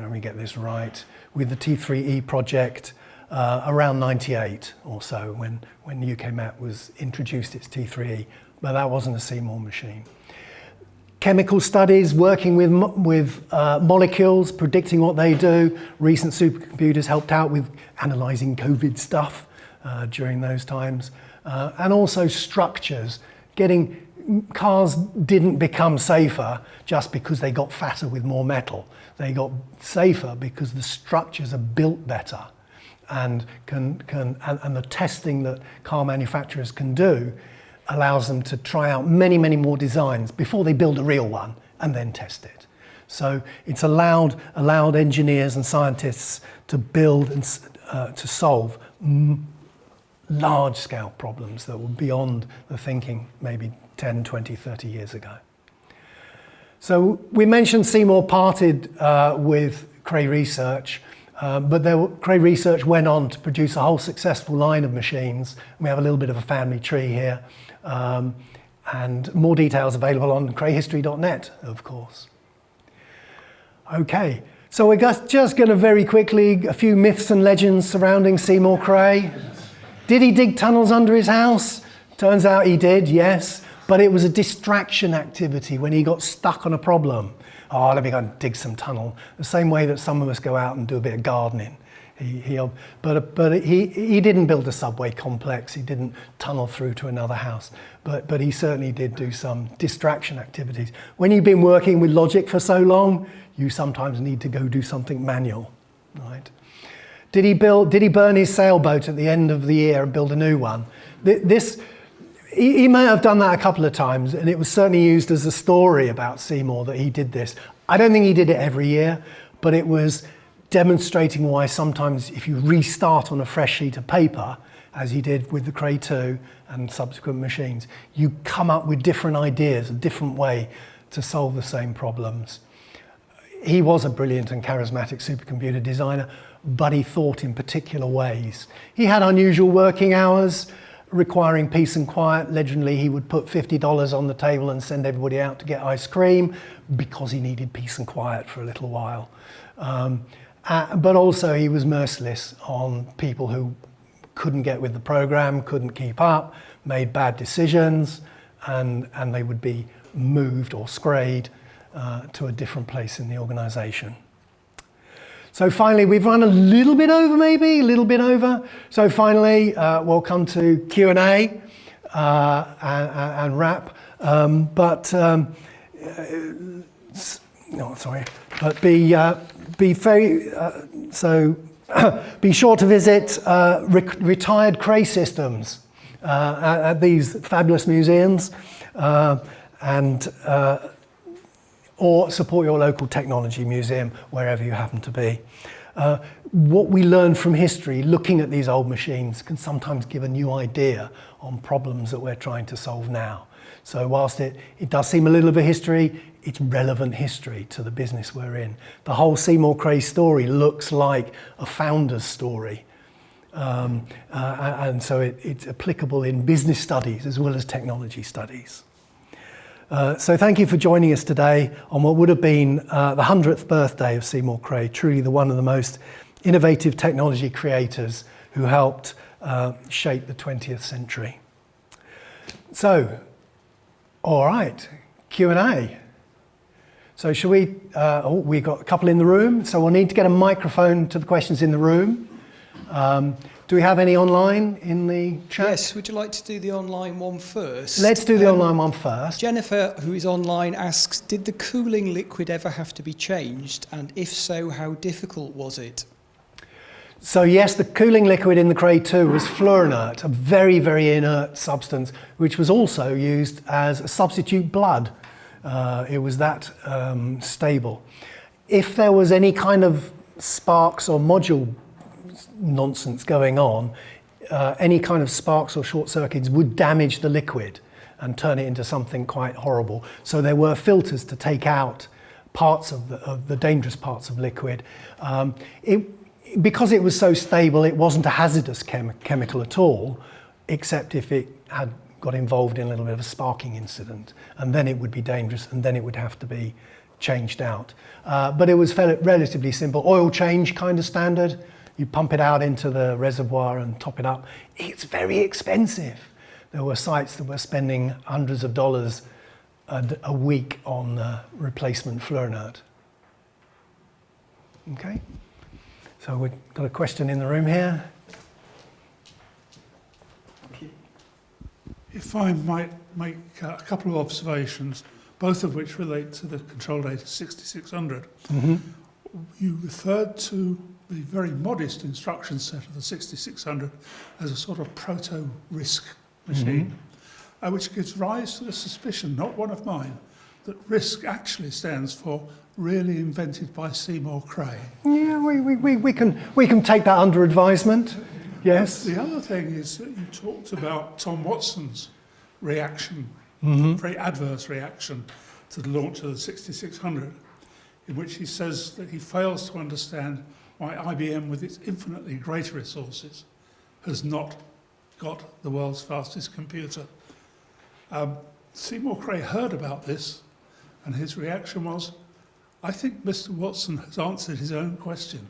let me get this right, with the T3E project around 98 or so when UKMet was introduced its T3E, but that wasn't a Seymour machine. Chemical studies, working with molecules, predicting what they do. Recent supercomputers helped out with analysing COVID stuff during those times. And also structures. Cars didn't become safer just because they got fatter with more metal. They got safer because the structures are built better, and and the testing that car manufacturers can do allows them to try out many more designs before they build a real one and then test it. So it's allowed engineers and scientists to build and to solve large-scale problems that were beyond the thinking maybe 10, 20, 30 years ago. So we mentioned Seymour parted with Cray Research, but Cray Research went on to produce a whole successful line of machines. We have a little bit of a family tree here, and more details available on crayhistory.net, of course. Okay, so we're just going to very quickly, a few myths and legends surrounding Seymour Cray. Did he dig tunnels under his house? Turns out he did, yes, but it was a distraction activity when he got stuck on a problem. Oh, let me go and dig some tunnel. The same way that some of us go out and do a bit of gardening. But he didn't build a subway complex. He didn't tunnel through to another house. But he certainly did do some distraction activities. When you've been working with logic for so long, you sometimes need to go do something manual, right? Did he burn his sailboat at the end of the year and build a new one? He may have done that a couple of times, and it was certainly used as a story about Seymour that he did this. I don't think he did it every year, but it was demonstrating why sometimes if you restart on a fresh sheet of paper, as he did with the Cray-2 and subsequent machines, you come up with different ideas, a different way to solve the same problems. He was a brilliant and charismatic supercomputer designer, but he thought in particular ways. He had unusual working hours, requiring peace and quiet. Legendly, he would put $50 on the table and send everybody out to get ice cream because he needed peace and quiet for a little while. But also he was merciless on people who couldn't get with the program, couldn't keep up, made bad decisions, and they would be moved or scrayed to a different place in the organization. So finally, we've run a little bit over. So finally, we'll come to Q&A and wrap. But be very be sure to visit retired Cray systems at these fabulous museums, or support your local technology museum wherever you happen to be. What we learn from history, looking at these old machines, can sometimes give a new idea on problems that we're trying to solve now. So whilst it does seem a little bit of history, it's relevant history to the business we're in. The whole Seymour Cray story looks like a founder's story. And so it's applicable in business studies as well as technology studies. So thank you for joining us today on what would have been the 100th birthday of Seymour Cray, truly one of the most innovative technology creators who helped shape the 20th century. So, all right, Q&A. So should we, we've got a couple in the room, so we'll need to get a microphone to the questions in the room. Do we have any online in the chat? Yes, would you like to do the online one first? Let's do the online one first. Jennifer, who is online, asks, did the cooling liquid ever have to be changed? And if so, how difficult was it? So yes, the cooling liquid in the Cray-2 was fluorinert, a very, very inert substance, which was also used as a substitute blood. It was that stable. If there was any kind of sparks or module nonsense going on, any kind of sparks or short circuits would damage the liquid and turn it into something quite horrible. So there were filters to take out parts of the dangerous parts of liquid. Because it was so stable, it wasn't a hazardous chemical at all, except if it had got involved in a little bit of a sparking incident, and then it would be dangerous, and then it would have to be changed out. But it was relatively simple. Oil change kind of standard. You pump it out into the reservoir and top it up. It's very expensive. There were sites that were spending hundreds of dollars a week on replacement fluorinert. Okay. So we've got a question in the room here. If I might make a couple of observations, both of which relate to the control data 6600. Mm-hmm. You referred to the very modest instruction set of the 6600 as a sort of proto-RISC machine, which gives rise to the suspicion, not one of mine, that RISC actually stands for really invented by Seymour Cray. Yeah, we can take that under advisement. Yes. The other thing is that you talked about Tom Watson's reaction, very adverse reaction to the launch of the 6600, in which he says that he fails to understand why IBM, with its infinitely greater resources, has not got the world's fastest computer. Seymour Cray heard about this, and his reaction was, I think Mr. Watson has answered his own question.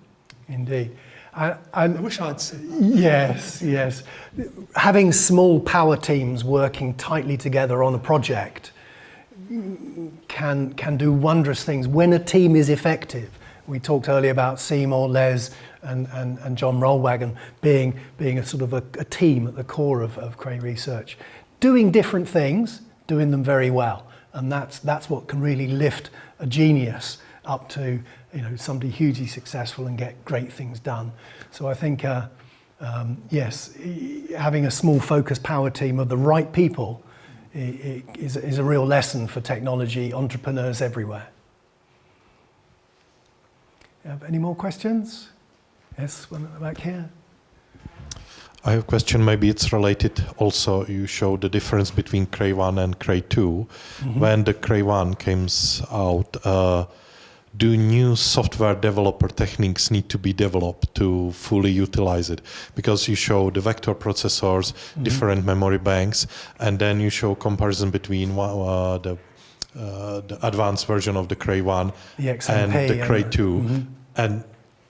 Indeed. I wish I'd said that. Yes, yes. Having small power teams working tightly together on a project can do wondrous things when a team is effective. We talked earlier about Seymour, Les, and John Rollwagon being a sort of a team at the core of Cray Research, doing different things, doing them very well, and that's what can really lift a genius up to somebody hugely successful and get great things done. So I think yes, having a small focused power team of the right people is a real lesson for technology entrepreneurs everywhere. Any more questions? Yes, one at the back here. I have a question, maybe it's related also. You showed the difference between Cray-1 and Cray-2. When the Cray-1 comes out, do new software developer techniques need to be developed to fully utilize it? Because you show the vector processors, different memory banks, and then you show comparison between the advanced version of the Cray-1 and the Cray-2. And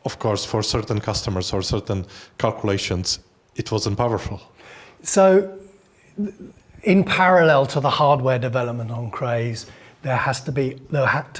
of course, for certain customers or certain calculations, it wasn't powerful. So in parallel to the hardware development on Crays, there had to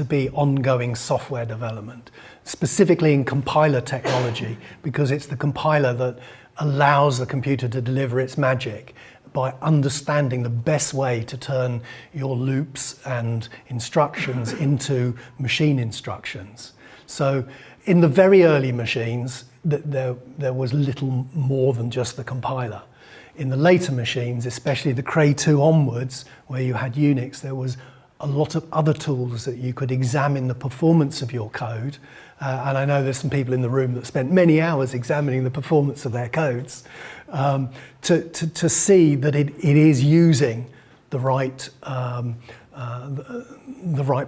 be ongoing software development, specifically in compiler technology, because it's the compiler that allows the computer to deliver its magic by understanding the best way to turn your loops and instructions into machine instructions. So in the very early machines, there was little more than just the compiler. In the later machines, especially the Cray-2 onwards, where you had Unix, there was a lot of other tools that you could examine the performance of your code. And I know there's some people in the room that spent many hours examining the performance of their codes to see that it is using the right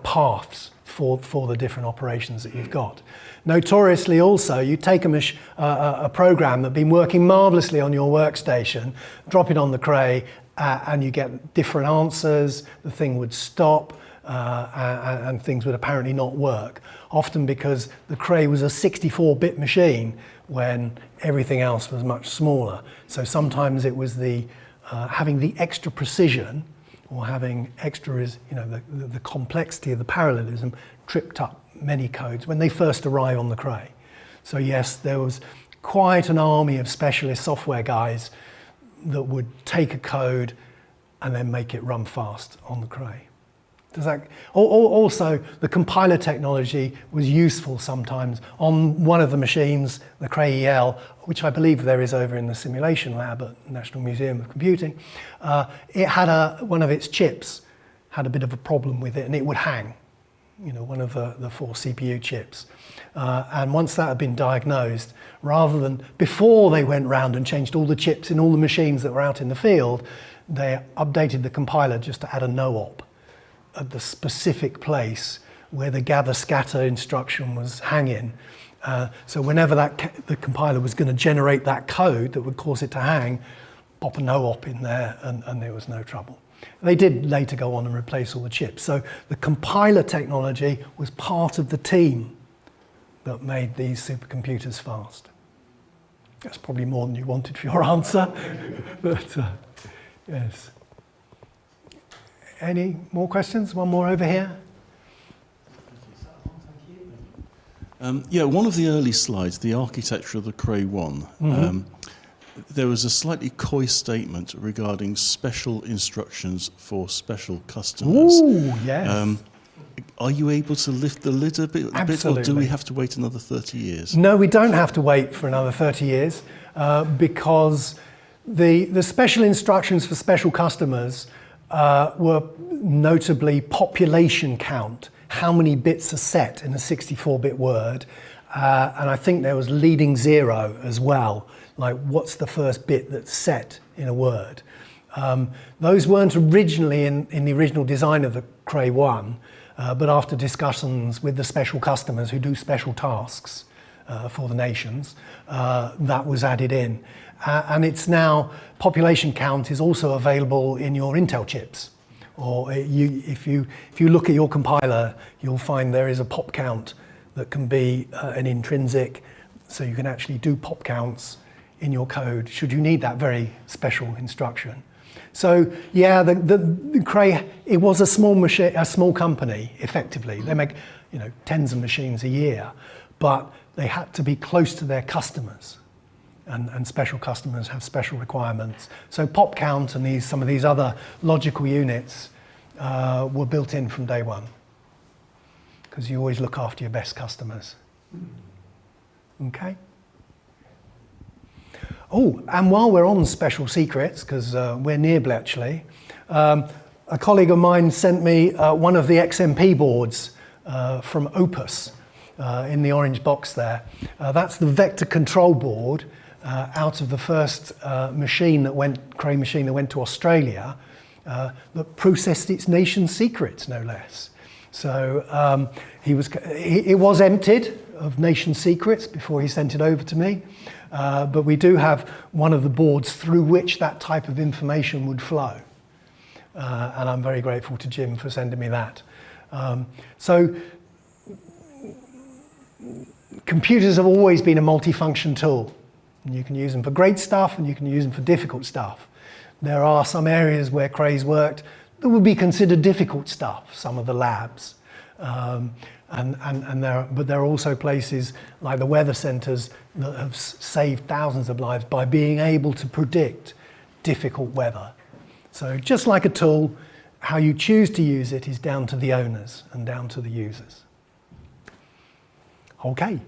paths for the different operations that you've got. Notoriously also, you take a program that's been working marvelously on your workstation, drop it on the Cray, and you get different answers, the thing would stop, and things would apparently not work. Often because the Cray was a 64-bit machine when everything else was much smaller. So sometimes it was the having the extra precision, or having extra, the complexity of the parallelism tripped up many codes when they first arrive on the Cray. So yes, there was quite an army of specialist software guys that would take a code and then make it run fast on the Cray. Does that, also, the compiler technology was useful sometimes. On one of the machines, the Cray EL, which I believe there is over in the simulation lab at the National Museum of Computing, it had one of its chips had a bit of a problem with it, and it would hang. You know, one of the 4 CPU chips. And once that had been diagnosed, rather than, before they went round and changed all the chips in all the machines that were out in the field, they updated the compiler just to add a no-op at the specific place where the gather scatter instruction was hanging. So whenever the compiler was going to generate that code that would cause it to hang, pop a no-op in there and there was no trouble. They did later go on and replace all the chips. So the compiler technology was part of the team that made these supercomputers fast. That's probably more than you wanted for your answer. But yes. Any more questions? One more over here. Yeah, one of the early slides, the architecture of the Cray-1, there was a slightly coy statement regarding special instructions for special customers. Ooh, yes. Are you able to lift the lid a bit, or do we have to wait another 30 years? No, we don't have to wait for another 30 years because the special instructions for special customers were notably population count, how many bits are set in a 64-bit word, and I think there was leading 0 as well, like what's the first bit that's set in a word. Those weren't originally in the original design of the Cray-1, but after discussions with the special customers who do special tasks for the nations, that was added in. And it's now, population count is also available in your Intel chips. Or if you look at your compiler, you'll find there is a pop count that can be an intrinsic, so you can actually do pop counts in your code should you need that very special instruction. So yeah, the Cray, it was a small company, effectively. They make, you know, tens of machines a year, but they had to be close to their customers. And special customers have special requirements. So pop count and some of these other logical units were built in from day one, because you always look after your best customers. Okay. Oh, and while we're on special secrets, because we're near Bletchley, a colleague of mine sent me one of the XMP boards from Opus in the orange box there. That's the vector control board out of the first Cray machine that went to Australia that processed its nation's secrets, no less. So it was emptied of nation secrets before he sent it over to me. But we do have one of the boards through which that type of information would flow. And I'm very grateful to Jim for sending me that. So computers have always been a multifunction tool. And you can use them for great stuff and you can use them for difficult stuff. There are some areas where Cray's worked that would be considered difficult stuff, some of the labs. But there are also places like the weather centres that have saved thousands of lives by being able to predict difficult weather. So just like a tool, how you choose to use it is down to the owners and down to the users. Okay.